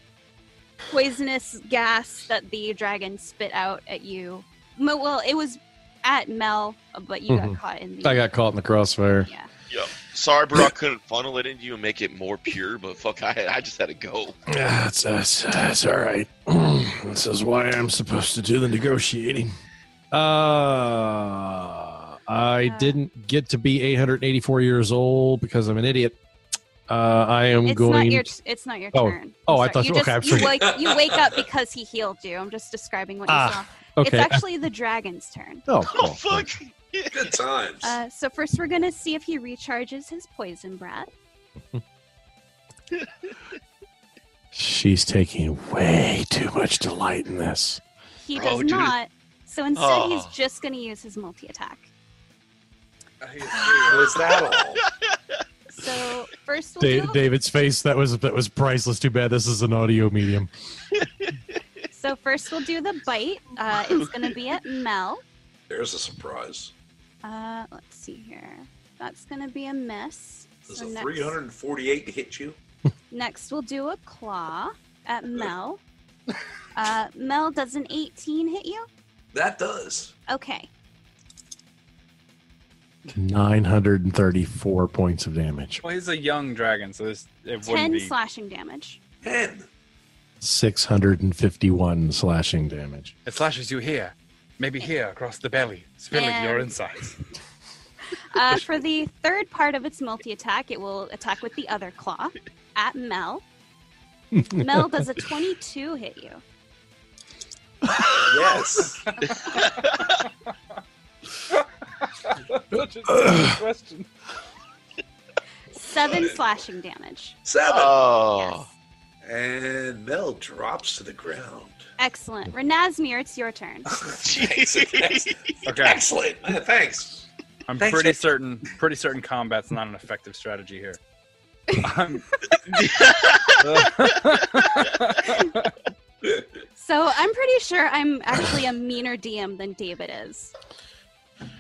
poisonous gas that the dragon spit out at you. Well, it was at Mel, but you got caught in the... I got caught in the crossfire. Yeah. Yep. Sorry, bro, I couldn't funnel it into you and make it more pure, but fuck, I just had to go. Yeah, that's all right. This is why I'm supposed to do the negotiating. I didn't get to be 884 years old because I'm an idiot. I am It's going. It's not your Oh. turn. Oh, I'm I thought. sorry. Okay, I'm you sorry. wake up because he healed you. I'm just describing what you saw. Okay. It's actually the dragon's turn. Oh, Oh, cool. fuck. Good times. So first we're going to see if he recharges his poison breath. She's taking way too much delight in this. He Bro, does dude. not. So instead he's Oh. just going to use his multi-attack. Was that all? So first we'll do... David's face, that was priceless. Too bad this is an audio medium. So first we'll do the bite. It's going to be at Mel. There's a surprise. Let's see here. That's going to be a miss. There's So a next, 348 to hit you. next we'll do a claw at Mel. Mel, does an 18 hit you? That does. Okay. 934 points of damage. Well, he's a young dragon, so it 10 wouldn't be. slashing damage. 10. 651 slashing damage. It slashes you here, maybe here across the belly, spilling your And- insides. For the third part of its multi-attack, it will attack with the other claw at Mel. Mel, does a 22 hit you? Yes. Such a silly question. 7 slashing damage. 7. Oh. And Mel drops to the ground. Excellent. Renazmir, it's your turn. Jeez. Okay, Excellent. Thanks. I'm Thanks, pretty Ed. certain combat's not an effective strategy here. So I'm pretty sure I'm actually a meaner DM than David is.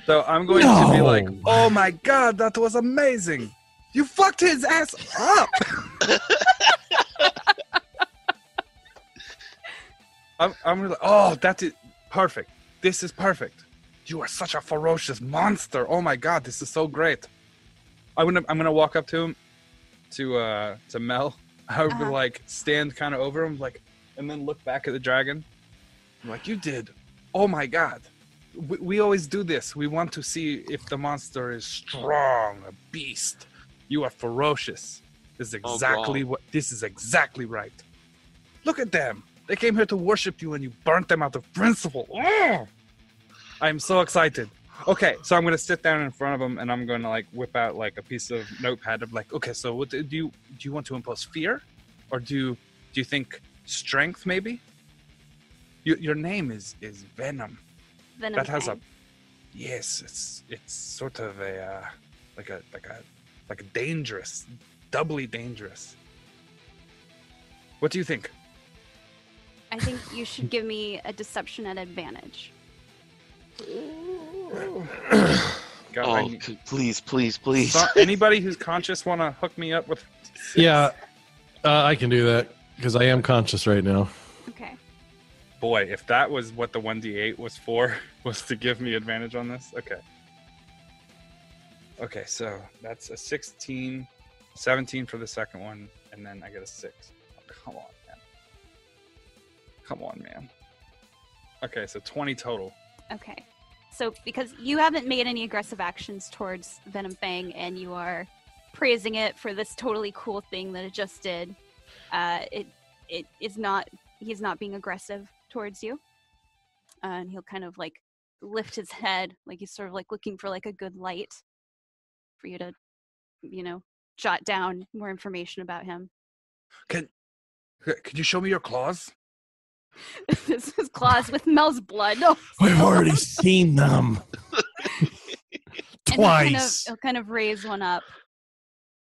So I'm going to be like, No. oh my god, that was amazing. You fucked his ass up. I'm really, oh, that is perfect. This is perfect. You are such a ferocious monster. Oh my god, this is so great. I'm gonna walk up to him, to Mel. I would like stand kind of over him, like, and then look back at the dragon. I'm like, you did. Oh my god. We always do this. We want to see if the monster is strong, a beast. You are ferocious. This is exactly God. this is exactly right. Look at them. They came here to worship you and you burnt them out of principle. Oh! I'm so excited. Okay, so I'm gonna sit down in front of him and I'm gonna like whip out like a piece of notepad of like, okay, so what do you want to impose fear, or do you think strength maybe? Your name is Venom. Venom That has Fang. yes, it's sort of a like a dangerous, doubly dangerous. What do you think? I think you should give me a deception at advantage. God, Oh, I- please. so anybody who's conscious want to hook me up with? Yeah, I can do that because I am conscious right now. Okay. Boy, if that was what the 1d8 was for, was to give me advantage on this. Okay, so that's a 16, 17 for the second one, and then I get a 6. Oh, come on, man. Okay, so 20 total. Okay. So because you haven't made any aggressive actions towards Venom Fang and you are praising it for this totally cool thing that it just did, he's not being aggressive towards you. And he'll kind of like lift his head, like he's sort of like looking for like a good light for you to, jot down more information about him. Could you show me your claws? This is claws with Mel's blood. Oh, We've already seen them and twice. he'll kind of raise one up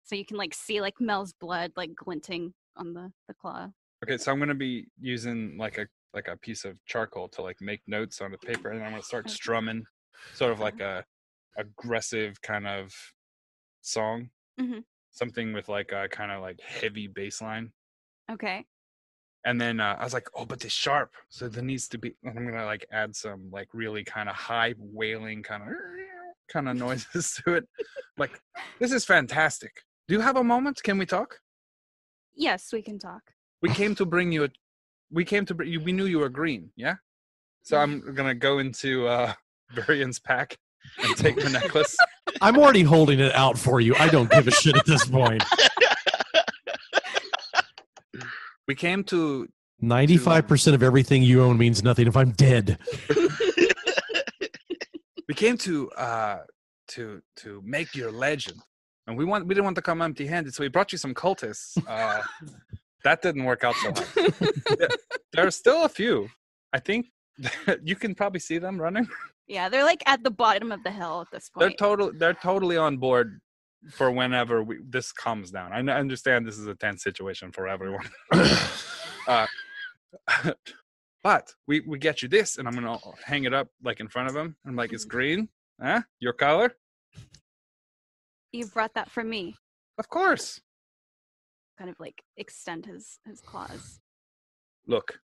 so you can like see like Mel's blood like glinting on the claw. Okay, so I'm gonna be using like a like a piece of charcoal to like make notes on the paper, and I'm gonna start strumming, sort of like a aggressive kind of song, something with like a kind of like heavy bass line. Okay. And then I was like, oh, but it's sharp, so there needs to be. And I'm gonna like add some like really kind of high wailing kind of noises to it. Like, this is fantastic. Do you have a moment? Can we talk? Yes, we can talk. We came to bring you. We knew you were green, yeah. So I'm gonna go into Varian's pack and take the necklace. I'm already holding it out for you. I don't give a shit at this point. We came to 95% of everything you own means nothing if I'm dead. We came to make your legend, and we didn't want to come empty-handed, so we brought you some cultists. That didn't work out so well. There are still a few. I think you can probably see them running. Yeah, they're like at the bottom of the hill at this point. They're totally on board for whenever this calms down. I understand this is a tense situation for everyone. But we get you this, and I'm gonna hang it up like in front of him. I'm like, it's green, huh? Your color? You brought that from me. Of course. Kind of like extend his claws. Look,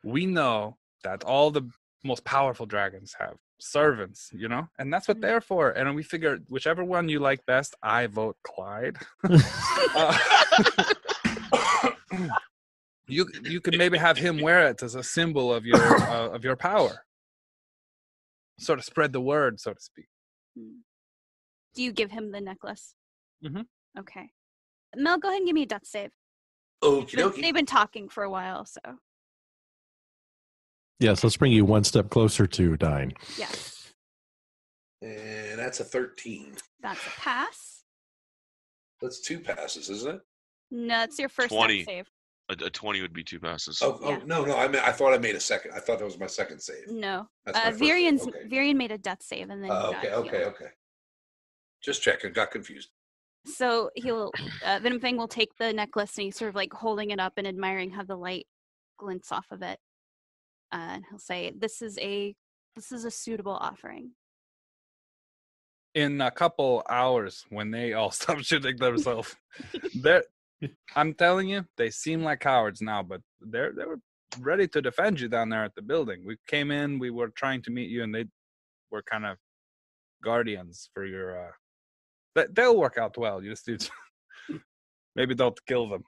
we know that all the most powerful dragons have servants, and that's what they're for. And we figured whichever one you like best, I vote Clyde. You could maybe have him wear it as a symbol of your power. Sort of spread the word, so to speak. Do you give him the necklace? Mm-hmm. Okay. Mel, go ahead and give me a death save. Okie dokie. They've been talking for a while, so. Yes, let's bring you one step closer to dying. Yes. And that's a 13. That's a pass. That's 2 passes, isn't it? No, it's your first 20. death save. A 20 would be 2 passes. Yeah. No. I thought I made a second. I thought that was my second save. No. That's my first save. Okay. Varian made a death save, and then he got healed. Okay. Just checking. Got confused. So he'll Venom Fang will take the necklace, and he's sort of like holding it up and admiring how the light glints off of it. And he'll say, "This is a suitable offering." In a couple hours, when they all stop shooting themselves, I'm telling you, they seem like cowards now, but they were ready to defend you down there at the building. We came in, we were trying to meet you, and they were kind of guardians for your. They'll work out well. You just maybe don't kill them.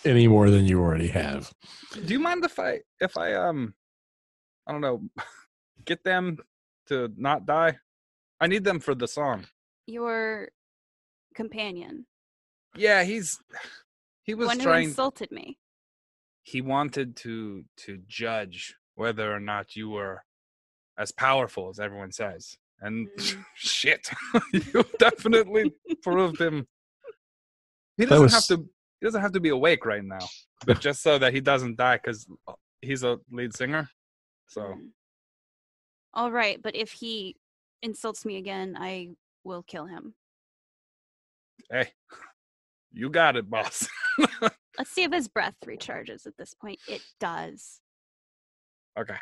Any more than you already have. Do you mind if I I don't know, get them to not die? I need them for the song. Your companion. Yeah, he was one trying. Who insulted me. He wanted to judge whether or not you were as powerful as everyone says. And shit, you definitely proved him. He doesn't have to be awake right now, but just so that he doesn't die, because he's a lead singer. So. All right, but if he insults me again, I will kill him. Hey, you got it, boss. Let's see if his breath recharges at this point. It does. Okay.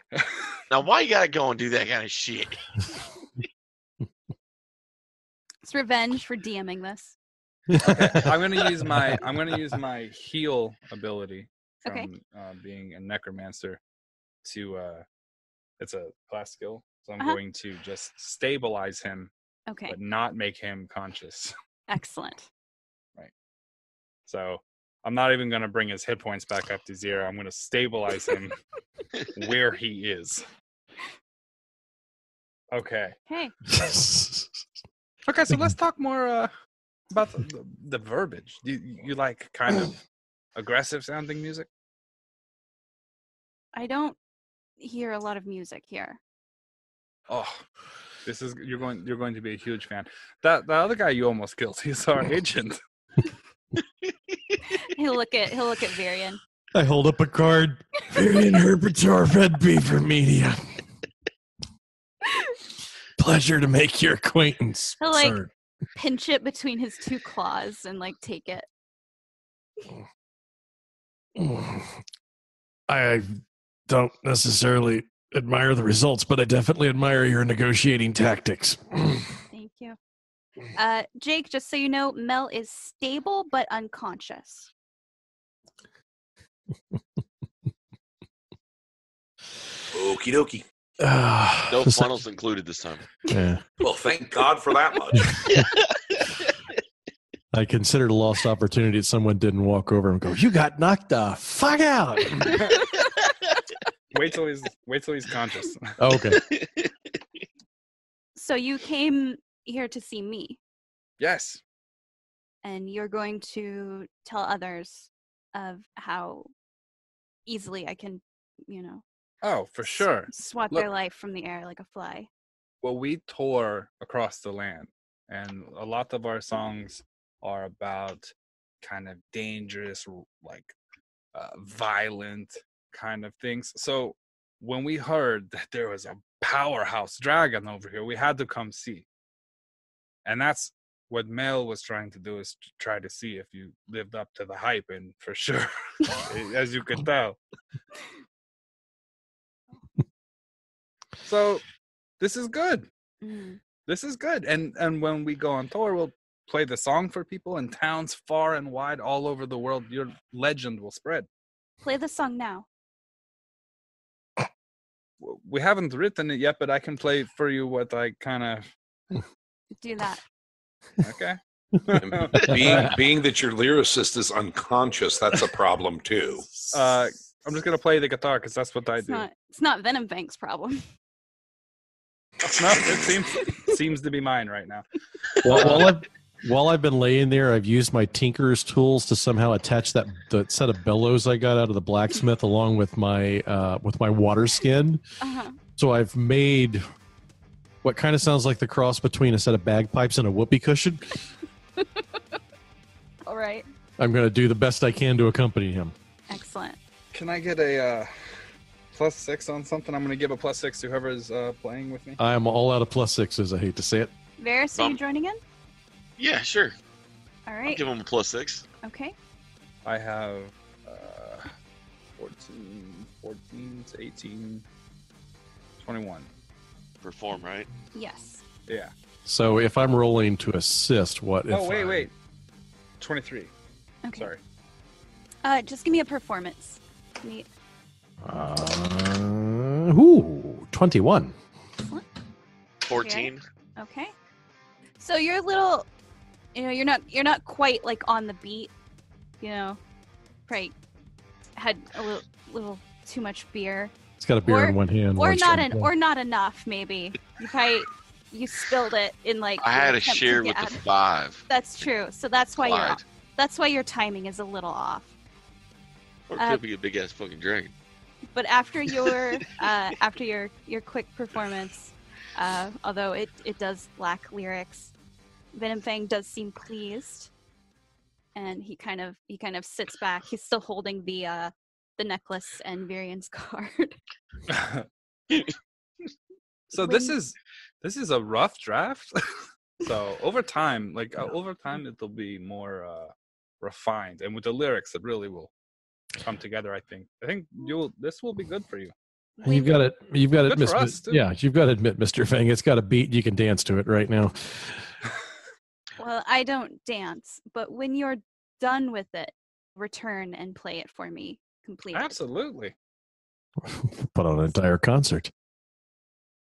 Now, why you gotta go and do that kind of shit? It's revenge for DMing this. Okay. I'm gonna use my heal ability from being a necromancer to it's a class skill, so I'm going to just stabilize him, but not make him conscious. Excellent. Right. So I'm not even going to bring his hit points back up to 0. I'm going to stabilize him where he is. Okay. Hey. Okay, so let's talk more about the verbiage. Do you like kind of aggressive sounding music? I don't hear a lot of music here. Oh, you're going to be a huge fan. The other guy you almost killed, he's our agent. He'll look at Varian. I hold up a card. Varian Herbitor, Red Beaver Media. Pleasure to make your acquaintance. He'll like sir. Pinch it between his 2 claws and like take it. I don't necessarily admire the results, but I definitely admire your negotiating tactics. Thank you. Jake, just so you know, Mel is stable but unconscious. Okie dokie. No funnels included this time. Yeah. Well, thank God for that much. I considered a lost opportunity if someone didn't walk over and go, "You got knocked the fuck out." Wait till he's conscious. Okay. So you came here to see me, Yes. and you're going to tell others of how easily I can, Oh, for sure. swat Look. their life from the air like a fly. Well, we tour across the land, and a lot of our songs are about kind of dangerous, like violent kind of things. So when we heard that there was a powerhouse dragon over here, we had to come see. And that's what Mel was trying to do, is to try to see if you lived up to the hype, and for sure, as you could tell. So this is good. Mm. This is good. And when we go on tour, we'll play the song for people in towns far and wide all over the world. Your legend will spread. Play the song now. We haven't written it yet, but I can play for you what I kind of... Do that. Okay. being that your lyricist is unconscious, that's a problem too. I'm just going to play the guitar because that's what I do. It's not Venom Fang's problem. No, it seems to be mine right now. While I've been laying there, I've used my tinker's tools to somehow attach the set of bellows I got out of the blacksmith along with my water skin. Uh-huh. So I've made what kind of sounds like the cross between a set of bagpipes and a whoopee cushion. All right. I'm going to do the best I can to accompany him. Excellent. Can I get a +6 on something? I'm going to give a +6 to whoever's playing with me. I am all out of +6s. I hate to say it. Varys, are you joining in? Yeah, sure. All I'll right. give him a +6. Okay. I have 14, 18, 21. Perform, right? Yes. Yeah. So if I'm rolling to assist, what if wait. 23. Okay. Sorry. Just give me a performance. 21. 14. Okay. So you're a little, you're not quite like on the beat, probably had a little too much beer. It's got a beer in one hand. Or not enough, maybe. You spilled it in like. I had a attempt to share get with out the of- 5. That's true. So that's why you're Slide. off. That's why your timing is a little off. Or it could be a big ass fucking dragon. But after your your quick performance, although it does lack lyrics, Venom Fang does seem pleased, and he kind of sits back. He's still holding the necklace and Varian's card. So this is a rough draft. So over time it'll be more refined, and with the lyrics it really will come together. I think this will be good for you. You've got to Good admit, for us, too. yeah, you've got to admit, Mr. Fang, it's got a beat. You can dance to it right now. Well, I don't dance, but when you're done with it, return and play it for me completely. Absolutely. Put on an entire concert.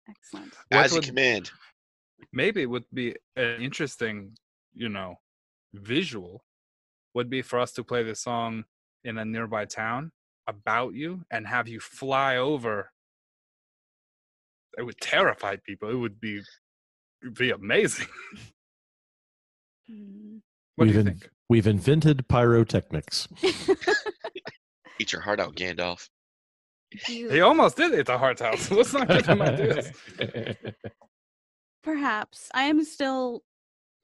Excellent. As you would- command. Maybe it would be an interesting, visual would be for us to play the song in a nearby town about you and have you fly over. It would terrify people. It would be amazing. What do you think? We've invented pyrotechnics. Eat your heart out, Gandalf. He almost did it to Heart's House. Let's not give him ideas. Perhaps. I am still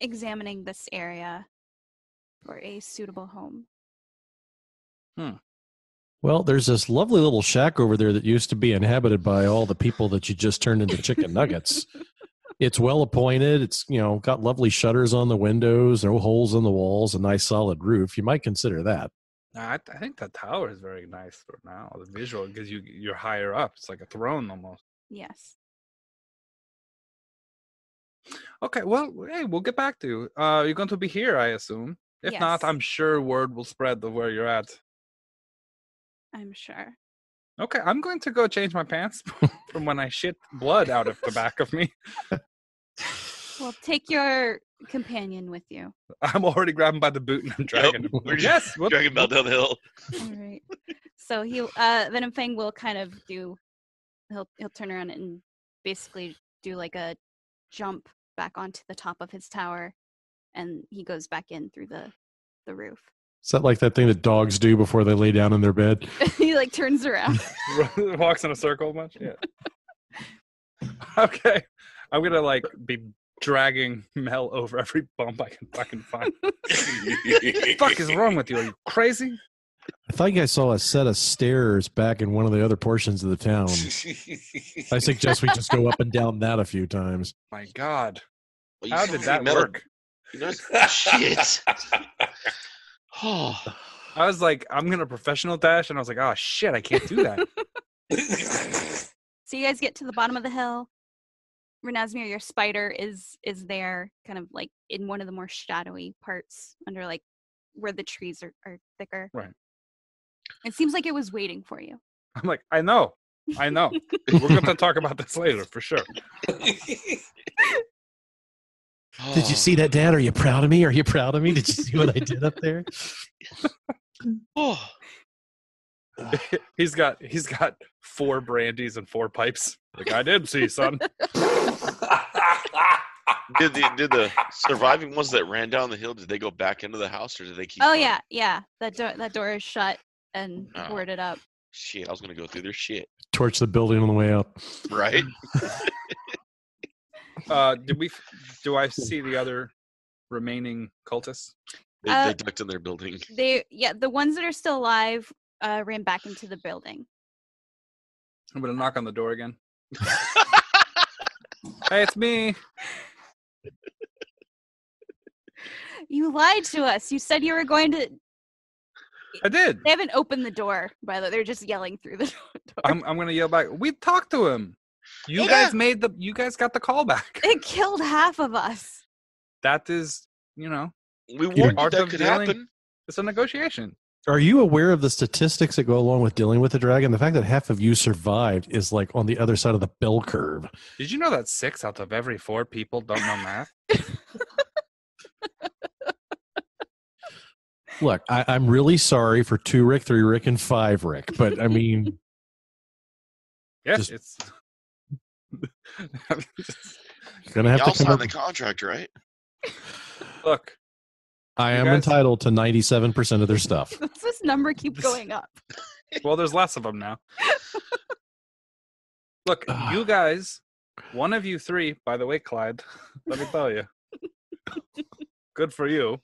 examining this area for a suitable home. Well, there's this lovely little shack over there that used to be inhabited by all the people that you just turned into chicken nuggets. It's well appointed. It's, got lovely shutters on the windows, no holes in the walls, a nice solid roof. You might consider that. I think that tower is very nice for now. The visual gives you're higher up. It's like a throne almost. Yes. Okay, well, hey, we'll get back to you. You're going to be here, I assume. If not, Yes. I'm sure word will spread of where you're at. I'm sure. Okay, I'm going to go change my pants from when I shit blood out of the back of me. Well, take your companion with you. I'm already grabbing by the boot and I'm dragging him. We're Yes, just dragging Bell down the hill. All right. So he Venom Fang will kind of do. He'll turn around and basically do like a jump back onto the top of his tower, and he goes back in through the roof. Is that like that thing that dogs do before they lay down in their bed? He like turns around. Walks in a circle a bunch. Yeah. Okay, I'm gonna like be dragging Mel over every bump I can fucking find. What the fuck is wrong with you? Are you crazy? I thought you guys saw a set of stairs back in one of the other portions of the town. I suggest we just go up and down that a few times. My God, Well, you how see did that metal- work? You know, shit. Oh, I was like, I'm gonna professional dash, and I was like, oh shit, I can't do that. So you guys get to the bottom of the hill. Renasmir, your spider is there, kind of like in one of the more shadowy parts, under like where the trees are thicker. Right. It seems like it was waiting for you. I'm like, I know. We're going to talk about this later for sure. Did you see that, Dad? Are you proud of me? Are you proud of me? Did you see what I did up there? Oh. He's got 4 brandies and 4 pipes. Like I did see, son. Did the surviving ones that ran down the hill, did they go back into the house or did they keep Oh going? yeah. That door is shut and Oh. boarded up. Shit, I was gonna go through their shit. Torch the building on the way up. Right? Do I see the other remaining cultists? They ducked in their building. The ones that are still alive ran back into the building. I'm gonna knock on the door again. Hey, it's me. You lied to us. You said you were going to. I did. They haven't opened the door, by the way. They're just yelling through the door. I'm gonna yell back. We talked to him. You Yeah. guys got the call back. It killed half of us. That is, We warned You're- you Part that of could dealing- happen. it's a negotiation. Are you aware of the statistics that go along with dealing with the dragon? The fact that half of you survived is like on the other side of the bell curve. Did you know that 6 out of every 4 people don't know math? Look, I'm really sorry for 2 Rick, 3 Rick, and 5 Rick, but I mean, Yes, Just- it's. gonna have Y'all to come signed up. the contract, right? Look, I you am guys- entitled to 97% of their stuff. Does this number keep going up? well, there's less of them now. Look, you guys, one of you 3, by the way, Clyde, let me tell you. Good for you.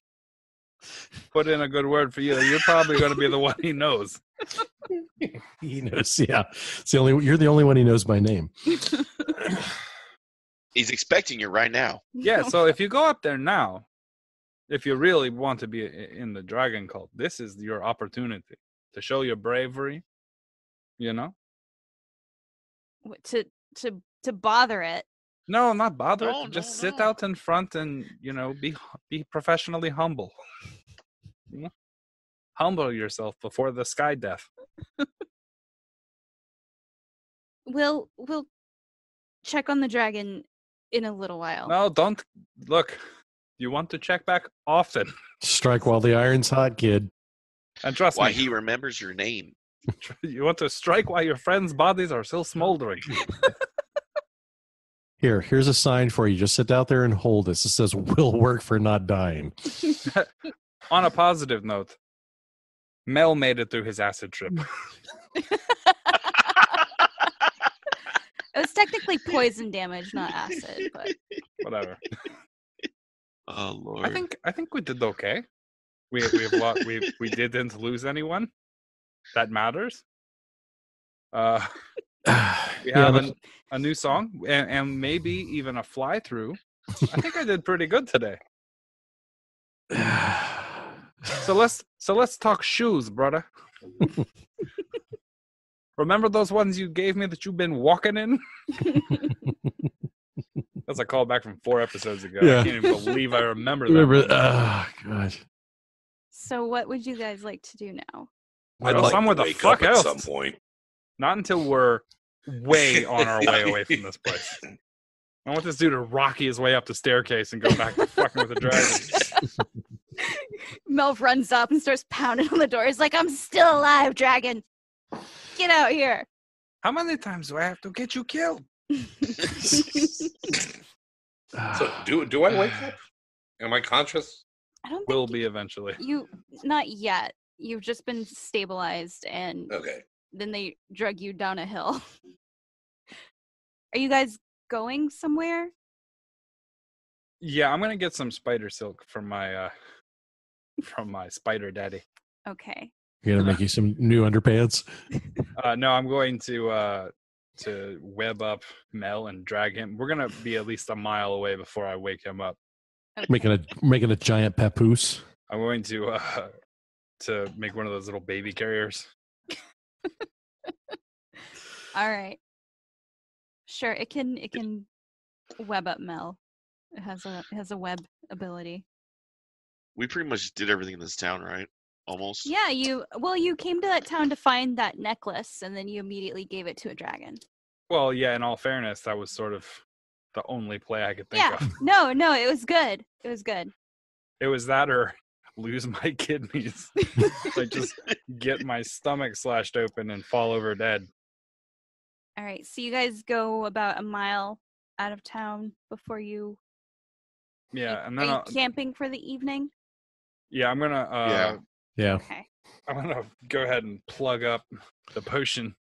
Put in a good word for you. You're probably going to be the one he knows. He knows, yeah. You're the only one he knows by name. He's expecting you right now. Yeah, so if you go up there now, if you really want to be in the dragon cult, this is your opportunity to show your bravery, you know? to bother it. No, not bother No, it. Just no, sit no. out in front and, be professionally humble. You know? Humble yourself before the sky death. We'll check on the dragon in a little while. No, don't. Look, you want to check back often. Strike while the iron's hot, kid. And trust Why me, he remembers your name. you want to strike while your friends' bodies are still smoldering. Here's a sign for you. Just sit out there and hold this. It says, will work for not dying. On a positive note, Mel made it through his acid trip. It was technically poison damage, not acid, but Whatever. Oh Lord. I think we did okay. We didn't lose anyone. That matters. We have a new song and maybe even a fly through. I think I did pretty good today. So let's talk shoes, brother. Remember those ones you gave me that you've been walking in? That's a callback from 4 episodes ago. Yeah. I can't even believe I remember that. Oh, God. So what would you guys like to do now? I'd Well, like somewhere to the wake fuck up at else. some point. Not until we're way on our way away from this place. I want this dude to rocky his way up the staircase and go back to fucking with the dragon. Mel runs up and starts pounding on the door. He's like, I'm still alive, dragon. Get out here. How many times do I have to get you killed? So do I wake up? Am I conscious? I don't Will think be eventually. you not yet. You've just been stabilized and Okay. then they drug you down a hill. Are you guys going somewhere? Yeah, I'm gonna get some spider silk from my spider daddy. Okay. You're going to make you some new underpants? No, I'm going to web up Mel and drag him. We're gonna be at least a mile away before I wake him up. Making a giant papoose? I'm going to make one of those little baby carriers. All right. Sure, it can web up Mel. It has a web ability. We pretty much did everything in this town, right? Almost. Yeah, you came to that town to find that necklace and then you immediately gave it to a dragon. Well, yeah, in all fairness, that was sort of the only play I could think Yeah. of. No, it was good. It was good. It was that or lose my kidneys. Like just get my stomach slashed open and fall over dead. All right. So you guys go about a mile out of town before you Yeah, and are then you camping for the evening? yeah, I'm gonna Yeah. Okay. I'm gonna go ahead and plug up the potion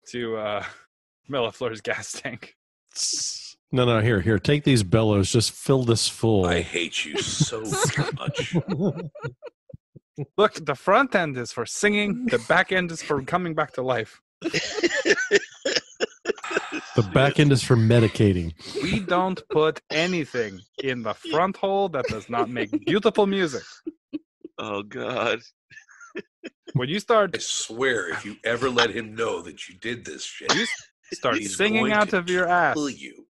to Mellifleur's gas tank. No, here. Take these bellows. Just fill this full. I hate you so much. Look, the front end is for singing, the back end is for coming back to life. The back end is for medicating. We don't put anything in the front hole that does not make beautiful music. Oh God. When you I start swear, if you ever let him know that you did this shit, start he's singing going out to of your ass. kill you.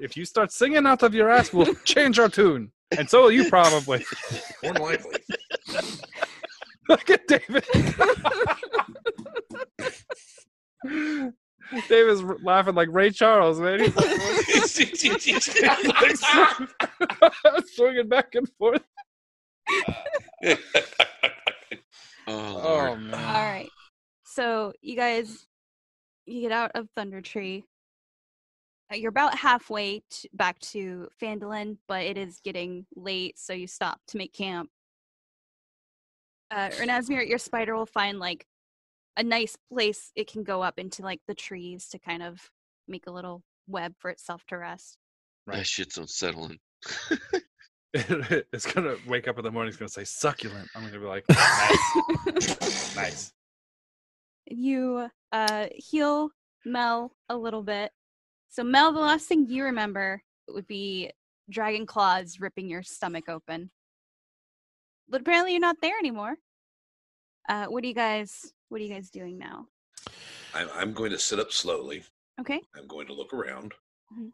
If you start singing out of your ass, we'll change our tune. And so will you probably. More than likely. Look at David. David's laughing like Ray Charles, man. He's swinging back and forth. Oh, Man. All right. So you get out of Thundertree. You're about halfway back to Phandalin, but it is getting late, so you stop to make camp. Renasmir, your spider will find like a nice place it can go up into like the trees to kind of make a little web for itself to rest. that shit's unsettling. It's gonna wake up in the morning. It's gonna say succulent. I'm gonna be like, nice, nice. You heal Mel a little bit. So Mel, the last thing you remember would be dragon claws ripping your stomach open. But apparently you're not there anymore. What are you guys doing now? I'm going to sit up slowly. Okay. I'm going to look around. Mhm.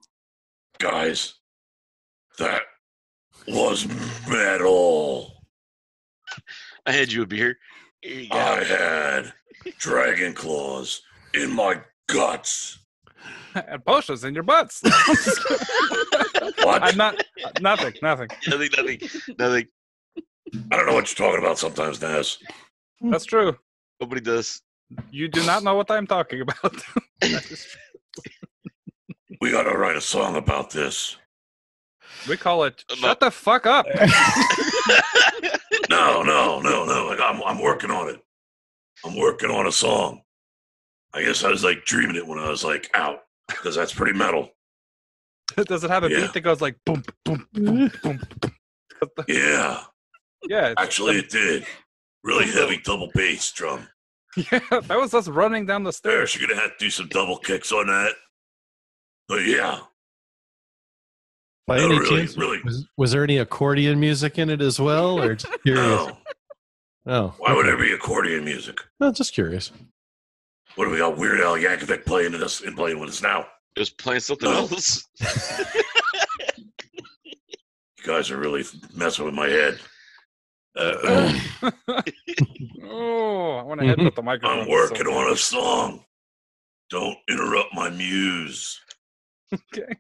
Guys, that was metal. I had you a beer. Here you go. I had dragon claws in my guts. And potions in your butts. What? I'm not. Nothing. Nothing. I don't know what you're talking about sometimes, Naz. That's true. Nobody does. You do not know what I'm talking about. We gotta write a song about this. We call it "Shut the fuck up." No. Like, I'm working on it. I'm working on a song. I guess I was like dreaming it when I was like out, because that's pretty metal. Does it have a Yeah. beat that goes like boom, boom, boom, boom, boom? Yeah, Yeah. actually it did. Really heavy double bass drum. Yeah, that was us running down the There, stairs. you're gonna have to do some double kicks on that. But yeah, By No, any really, chance, really. was there any accordion music in it as well, or just curious? No. Oh, Why would okay. there be accordion music? No, just curious. What do we got? Weird Al Yankovic playing with us now. Just playing something No. else. You guys are really messing with my head. Oh, I want to headbutt the microphone. I'm working on a song. Don't interrupt my muse. Okay.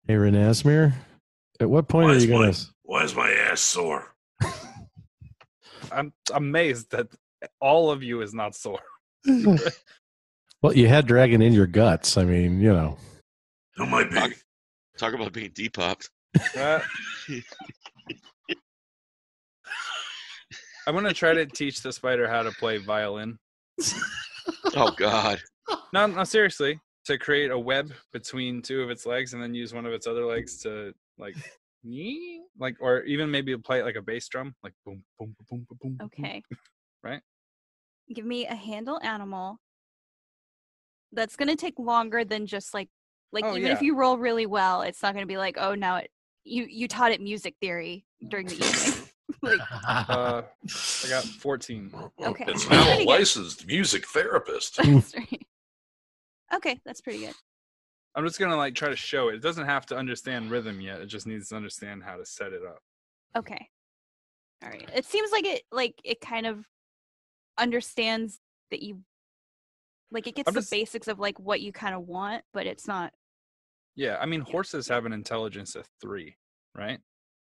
Hey, Renasmir, at what point are you going to... Why is my ass sore? I'm amazed that all of you is not sore. Well, you had dragon in your guts. I mean, you know. It might be. Talk about being depopped. I'm going to try to teach the spider how to play violin. Oh, God. No, seriously. To create a web between two of its legs and then use one of its other legs to, like, or even maybe play it like a bass drum. Like, boom, boom, boom, boom, boom. Okay. Right? Give me a handle animal. That's going to take longer than just like even if you roll really well, it's not going to be like, oh, now you taught it music theory during the evening. Like, I got 14. Okay. It's now a Pretty good. licensed music therapist. That's right. Okay, that's pretty good. I'm just going to like try to show it. It doesn't have to understand rhythm yet. It just needs to understand how to set it up. Okay. All right. It seems like it kind of understands that you like it gets the basics of like what you kind of want, but it's not. Yeah, I mean horses have an intelligence of 3, right?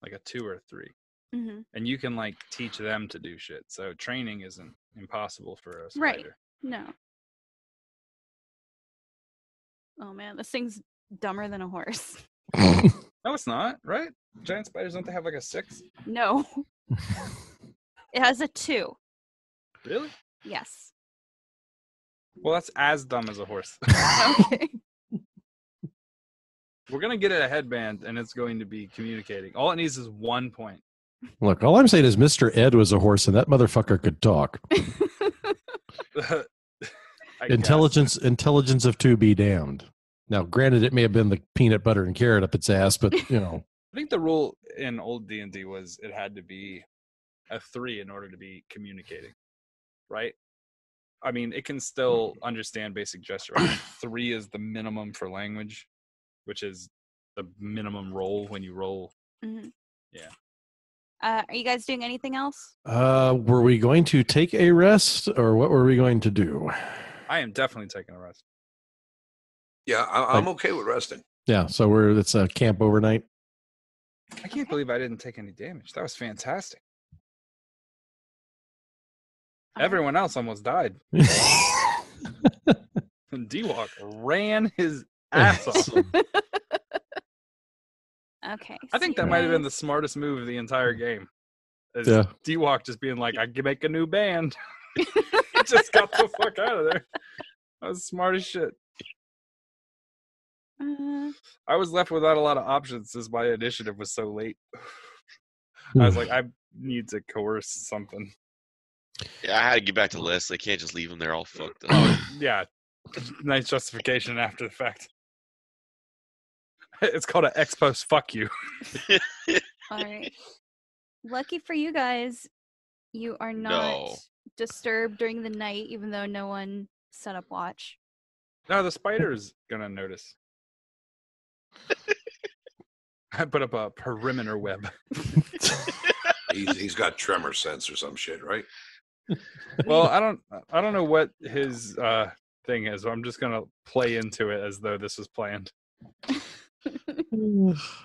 Like a 2 or a 3. Mm-hmm. And you can like teach them to do shit. So training isn't impossible for a spider. Right. No. Oh man, this thing's dumber than a horse. No, it's not, right? Giant spiders, don't they have like a 6? No. It has a 2. Really? Yes. Well, that's as dumb as a horse. Okay. We're going to get it a headband, and it's going to be communicating. All it needs is 1 point. Look, all I'm saying is Mr. Ed was a horse, and that motherfucker could talk. Intelligence of 2 be damned. Now, granted, it may have been the peanut butter and carrot up its ass, but, you know. I think the rule in old D&D was it had to be a 3 in order to be communicating, right? I mean, it can still understand basic gesture. I think 3 is the minimum for language, which is the minimum roll when you roll. Mm-hmm. Yeah. Are you guys doing anything else? Were we going to take a rest, or what were we going to do? I am definitely taking a rest. Yeah, I'm okay with resting. Yeah, so it's a camp overnight. I can't believe I didn't take any damage. That was fantastic. Everyone else almost died. And D-Walk ran his ass off. Okay. I think that might have been the smartest move of the entire game. Is Yeah. D-Walk just being like, I can make a new band. He just got the fuck out of there. That was smart as shit. I was left without a lot of options since my initiative was so late. I was like, I need to coerce something. Yeah, I had to get back to Leslie. I can't just leave them there all fucked up. Oh, yeah. Nice justification after the fact. It's called an ex post fuck you. All right. Lucky for you guys, you are not disturbed during the night, even though no one set up watch. No, the spider's gonna notice. I put up a perimeter web. He's got tremor sense or some shit, right? Well, I don't know what his thing is. So I'm just gonna play into it as though this was planned.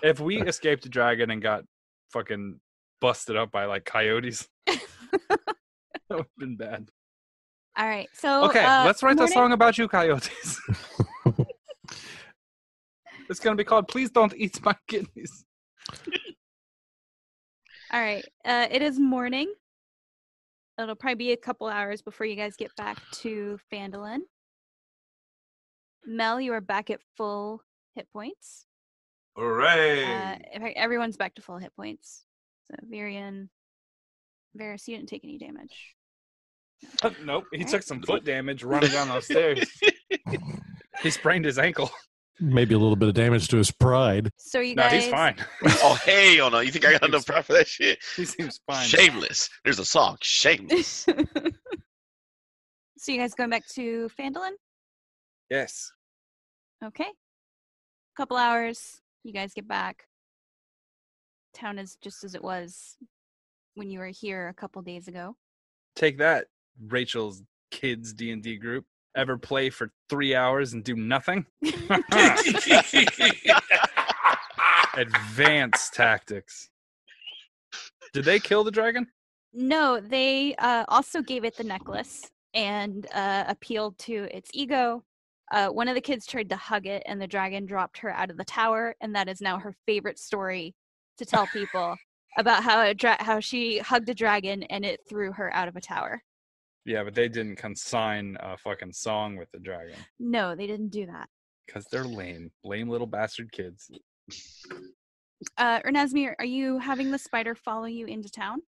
If we escaped a dragon and got fucking busted up by like coyotes, that would have been bad. All right, so okay, let's write the song about you coyotes. It's gonna be called "Please Don't Eat My Kidneys." All right, it is morning. It'll probably be a couple hours before you guys get back to Phandalin. Mel, you are back at full hit points. Hooray! In fact, everyone's back to full hit points. So Varys, you didn't take any damage. Nope, he took some foot damage running down those stairs. He sprained his ankle. Maybe a little bit of damage to his pride. So you No, guys, he's fine. Oh, hell no. You think I got enough pride for that shit? He seems fine. Shameless. There's a song. Shameless. so you guys going back to Phandalin? Yes. Okay. Couple hours. You guys get back. Town is just as it was when you were here a couple days ago. Take that, Rachel's kids D&D group. Ever play for 3 hours and do nothing? Advanced tactics. Did they kill the dragon? No, they also gave it the necklace and appealed to its ego. One of the kids tried to hug it, and the dragon dropped her out of the tower, and that is now her favorite story to tell people about how she hugged a dragon and it threw her out of a tower. Yeah, but they didn't consign a fucking song with the dragon. No, they didn't do that. Because they're lame. Lame little bastard kids. Ernazmir, are you having the spider follow you into town?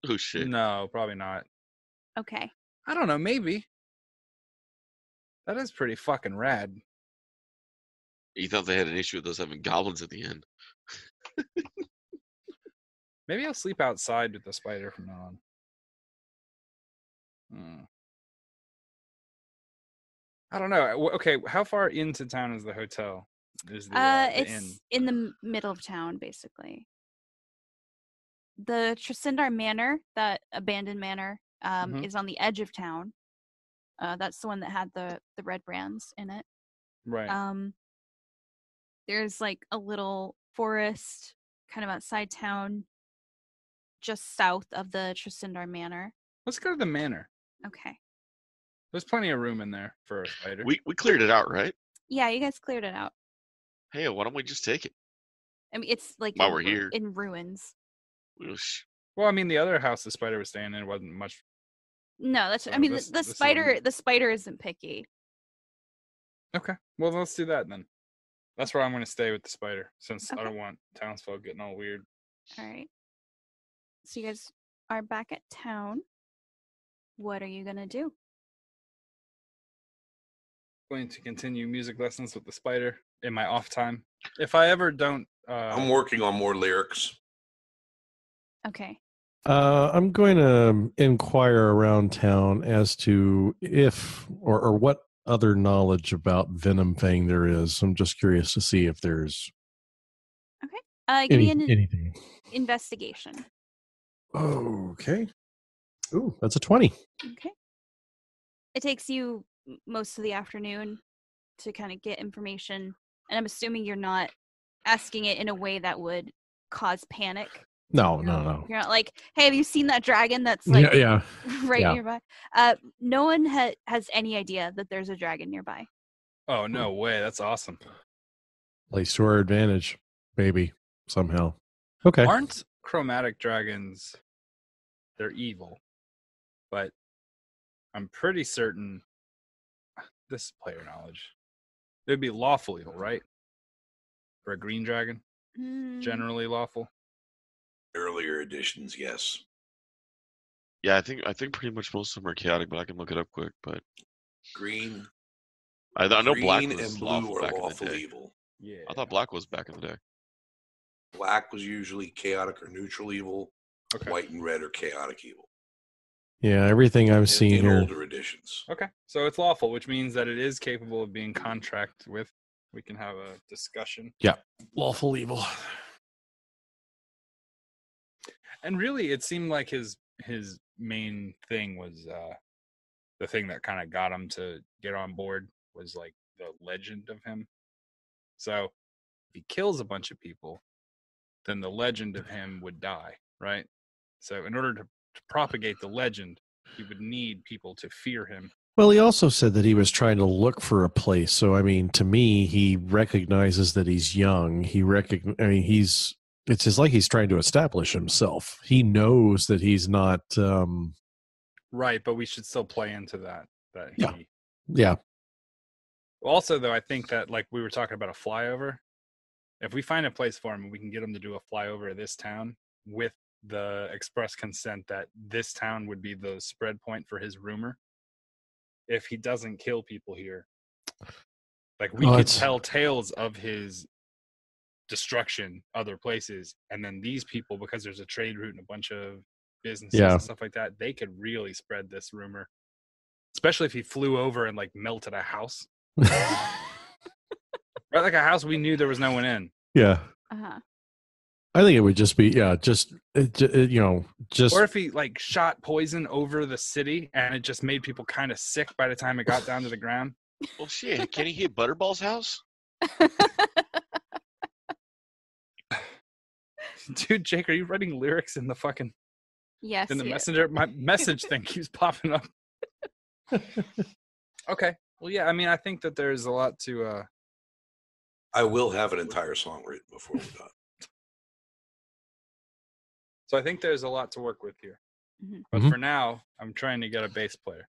Oh, shit. No, probably not. Okay. I don't know, maybe. That is pretty fucking rad. You thought they had an issue with us having goblins at the end. Maybe I'll sleep outside with the spider from now on. I don't know. Okay, how far into town is the hotel? Is the It's inn? in the middle of town, basically. The Tresendar Manor, that abandoned manor, is on the edge of town. That's the one that had the red brands in it. Right. There's like a little forest kind of outside town, just south of the Tresendar Manor. Let's go to the manor. Okay. There's plenty of room in there for a spider. We cleared it out, right? Yeah, you guys cleared it out. Hey, why don't we just take it? I mean, it's like While we're here. in ruins. Well, I mean, the other house the spider was staying in wasn't much. No, that's. So I mean, this the is spider. one- The spider isn't picky. Okay. Well, let's do that then. That's where I'm going to stay with the spider, since Okay. I don't want townsfolk getting all weird. All right. So you guys are back at town. What are you gonna do? Going to continue music lessons with the spider in my off time. If I ever don't, I'm working on more lyrics. Okay. I'm going to inquire around town as to if or what other knowledge about Venom Fang there is. I'm just curious to see if there's Give me an anything. investigation. Okay. Ooh, that's a 20. Okay. It takes you most of the afternoon to kind of get information, and I'm assuming you're not asking it in a way that would cause panic. No. You're not like, hey, have you seen that dragon that's like Yeah. right Yeah. nearby? No one has any idea that there's a dragon nearby. oh, no way. That's awesome. Plays to our advantage, maybe, somehow. Okay. Aren't chromatic dragons, they're evil, but I'm pretty certain this is player knowledge. They'd be lawful evil, right? For a green dragon, generally lawful. Earlier editions, yes. Yeah, I think pretty much most of them are chaotic, but I can look it up quick. But Green, I know black green was and blue lawful are back in the lawful day. evil. Yeah. I thought black was back in the day. Black was usually chaotic or neutral evil. Okay. White and red are chaotic evil. Yeah, everything I've seen in here. older editions. Okay. So it's lawful, which means that it is capable of being contract with. We can have a discussion. Yeah. Lawful evil. And really, it seemed like his main thing was the thing that kind of got him to get on board was like the legend of him. So if he kills a bunch of people, then the legend of him would die, right? So in order to propagate the legend, he would need people to fear him. Well, he also said that he was trying to look for a place. So, I mean, to me, he recognizes that he's young. It's just like he's trying to establish himself. He knows that he's not. Right, but we should still play into that. Yeah. Yeah. Also, though, I think that like we were talking about a flyover. If we find a place for him and we can get him to do a flyover of this town with the express consent that this town would be the spread point for his rumor, if he doesn't kill people here, Like we could tell tales of his destruction other places, and then these people, because there's a trade route and a bunch of businesses and stuff like that, they could really spread this rumor. Especially if he flew over and like melted a house. Right, like a house we knew there was no one in. Yeah. Uh-huh. I think it would just be just or if he like shot poison over the city and it just made people kind of sick by the time it got down to the ground. Well, shit, can he hit Butterball's house? Dude, Jake, are you writing lyrics in the fucking yes in the messenger? My message thing keeps popping up. Okay. Well, yeah, I mean, I think that there's a lot to I will have an entire song written before we're done. So I think there's a lot to work with here. Mm-hmm. But for now, I'm trying to get a bass player.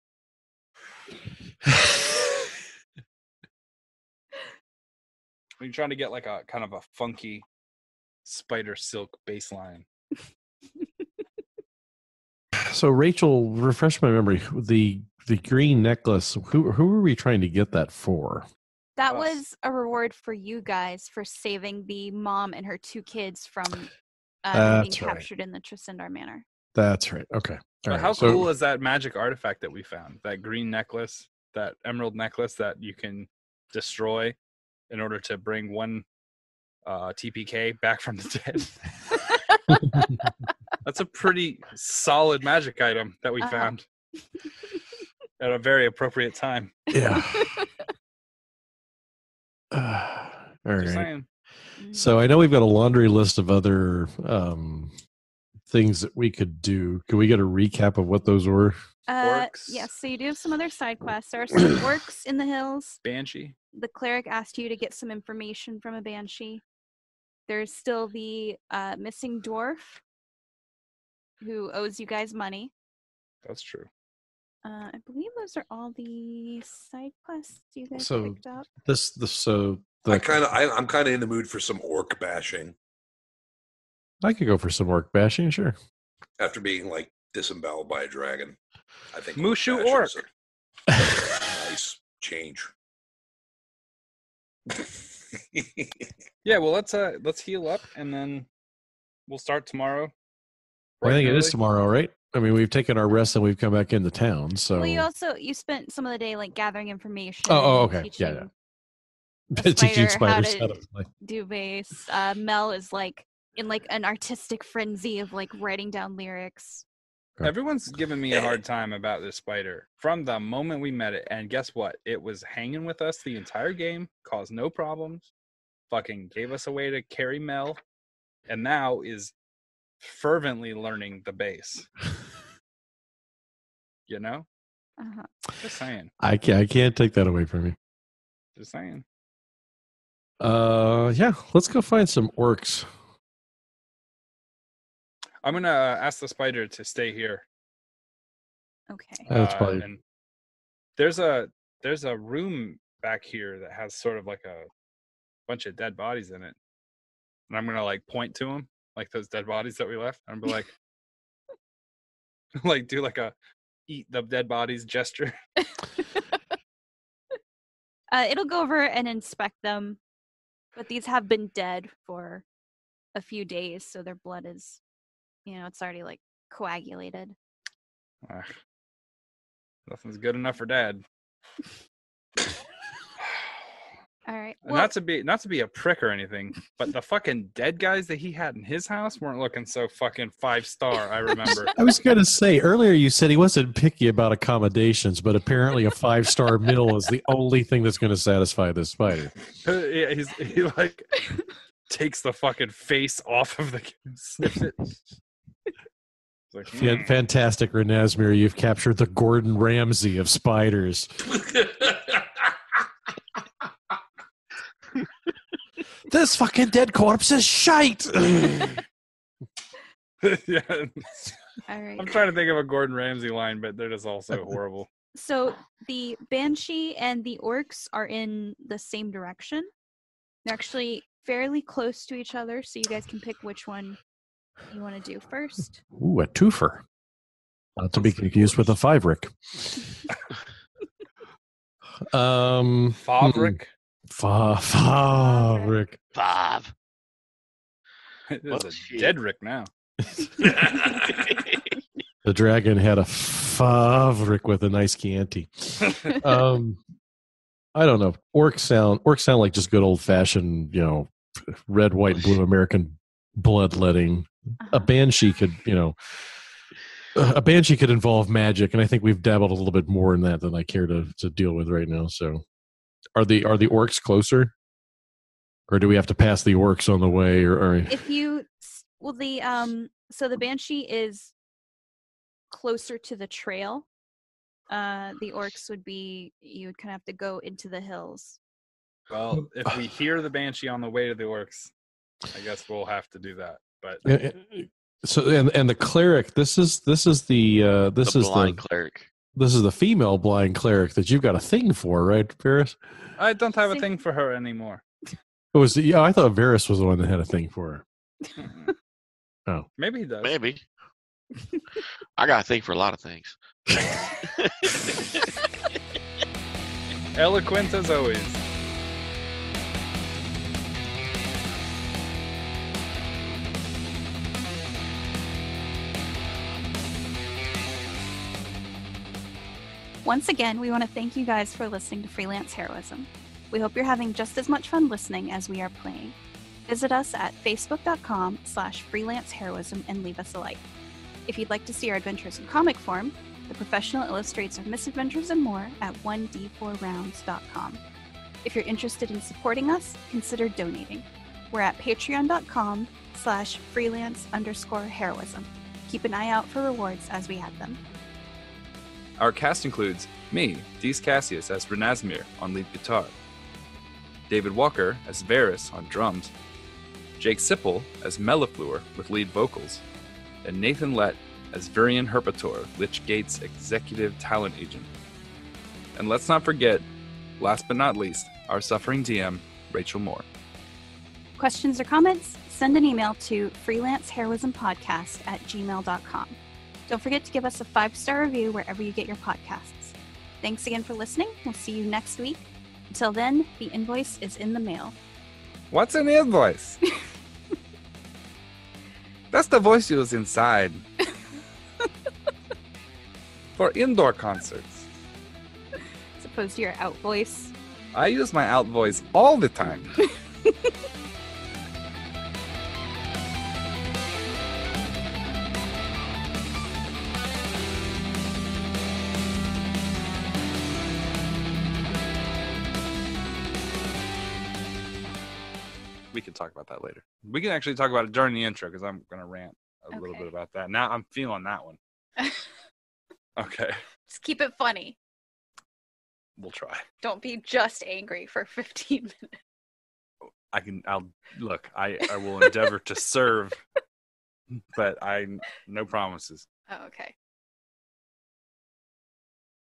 I'm trying to get like a kind of a funky spider silk bass line. So Rachel, refresh my memory. The green necklace. Who were we trying to get that for? That was a reward for you guys for saving the mom and her 2 kids from being captured in the Trisindar Manor. That's right. Okay. So how cool is that magic artifact that we found? That green necklace, that emerald necklace that you can destroy in order to bring one TPK back from the dead. That's a pretty solid magic item that we found at a very appropriate time. Yeah. All right. Saying. So I know we've got a laundry list of other things that we could do. Can we get a recap of what those were? Orcs. Yes, so you do have some other side quests. There are some orcs in the hills. Banshee. The cleric asked you to get some information from a banshee. There's still the missing dwarf who owes you guys money. That's true. I believe those are all the side quests you guys picked up. I'm kind of in the mood for some orc bashing. I could go for some orc bashing, sure. After being like disemboweled by a dragon, I think Mushu orc. Nice change. Yeah, well let's heal up and then we'll start tomorrow. I think it is tomorrow, right? I mean, we've taken our rest and we've come back into town. So well, you spent some of the day like gathering information. Oh, okay, yeah. Teaching spiders how to play. Do bass. Mel is like in like an artistic frenzy of like writing down lyrics. Everyone's giving me a hard time about this spider from the moment we met it, and guess what? It was hanging with us the entire game, caused no problems, fucking gave us a way to carry Mel, and now is fervently learning the bass. You know? Just saying. I can't take that away from you. Just saying. Yeah, let's go find some orcs. I'm gonna ask the spider to stay here. Okay. That's probably. And there's a room back here that has sort of like a bunch of dead bodies in it, and I'm gonna like point to them, like those dead bodies that we left. I'm gonna be like, like do like a eat the dead bodies gesture. It'll go over and inspect them, but these have been dead for a few days, so their blood is, it's already like coagulated. Nothing's good enough for Dad. All right. Well, not to be a prick or anything, but the fucking dead guys that he had in his house weren't looking so fucking 5-star. I remember. I was gonna say earlier you said he wasn't picky about accommodations, but apparently a 5-star meal is the only thing that's going to satisfy this spider. Yeah, he like takes the fucking face off of the sniffs it. Like, Fantastic, Renasmir. You've captured the Gordon Ramsay of spiders. This fucking dead corpse is shite. Yeah. All right. I'm trying to think of a Gordon Ramsay line, but they're just also horrible. So the Banshee and the orcs are in the same direction. They're actually fairly close to each other, so you guys can pick which one you want to do first. Ooh, a twofer. Not to be confused with a Favrik. Favrik? Rick. Five. There's a shit. dead Rick now. The dragon had a Rick with a nice Chianti. I don't know. Orcs sound like just good old fashioned, red, white, and blue American bloodletting. A banshee could, involve magic, and I think we've dabbled a little bit more in that than I care to deal with right now. So, are the orcs closer, or do we have to pass the orcs on the way? Or If you, well, so the banshee is closer to the trail. The orcs would be, you would kind of have to go into the hills. Well, if we hear the banshee on the way to the orcs, I guess we'll have to do that. But so and the cleric, this is the blind cleric. This is the female blind cleric that you've got a thing for, right, Varys? I don't have a thing for her anymore. I thought Varys was the one that had a thing for her. Oh, Maybe he does. Maybe. I got a thing for a lot of things. Eloquent as always. Once again, we want to thank you guys for listening to Freelance Heroism. We hope you're having just as much fun listening as we are playing. Visit us at facebook.com/freelanceheroism and leave us a like. If you'd like to see our adventures in comic form, the professional illustrates our misadventures and more at 1d4rounds.com. If you're interested in supporting us, consider donating. We're at patreon.com/freelance_heroism. Keep an eye out for rewards as we add them. Our cast includes me, Dees Cassius, as Renasmir on lead guitar, David Walker as Varys on drums, Jake Sipple as Mellifluor with lead vocals, and Nathan Lett as Virian Herpator, Lich Gate's executive talent agent. And let's not forget, last but not least, our suffering DM, Rachel Moore. Questions or comments? Send an email to freelanceheroismpodcast@gmail.com. Don't forget to give us a 5-star review wherever you get your podcasts. Thanks again for listening. We'll see you next week. Until then, the invoice is in the mail. What's an invoice? That's the voice you use inside. For indoor concerts. As opposed to your out voice. I use my out voice all the time. We can talk about that later. We can actually talk about it during the intro because I'm going to rant a little bit about that. Now I'm feeling that one. Okay. Just keep it funny. We'll try. Don't be just angry for 15 minutes. I will endeavor to serve, but no promises. Oh, okay.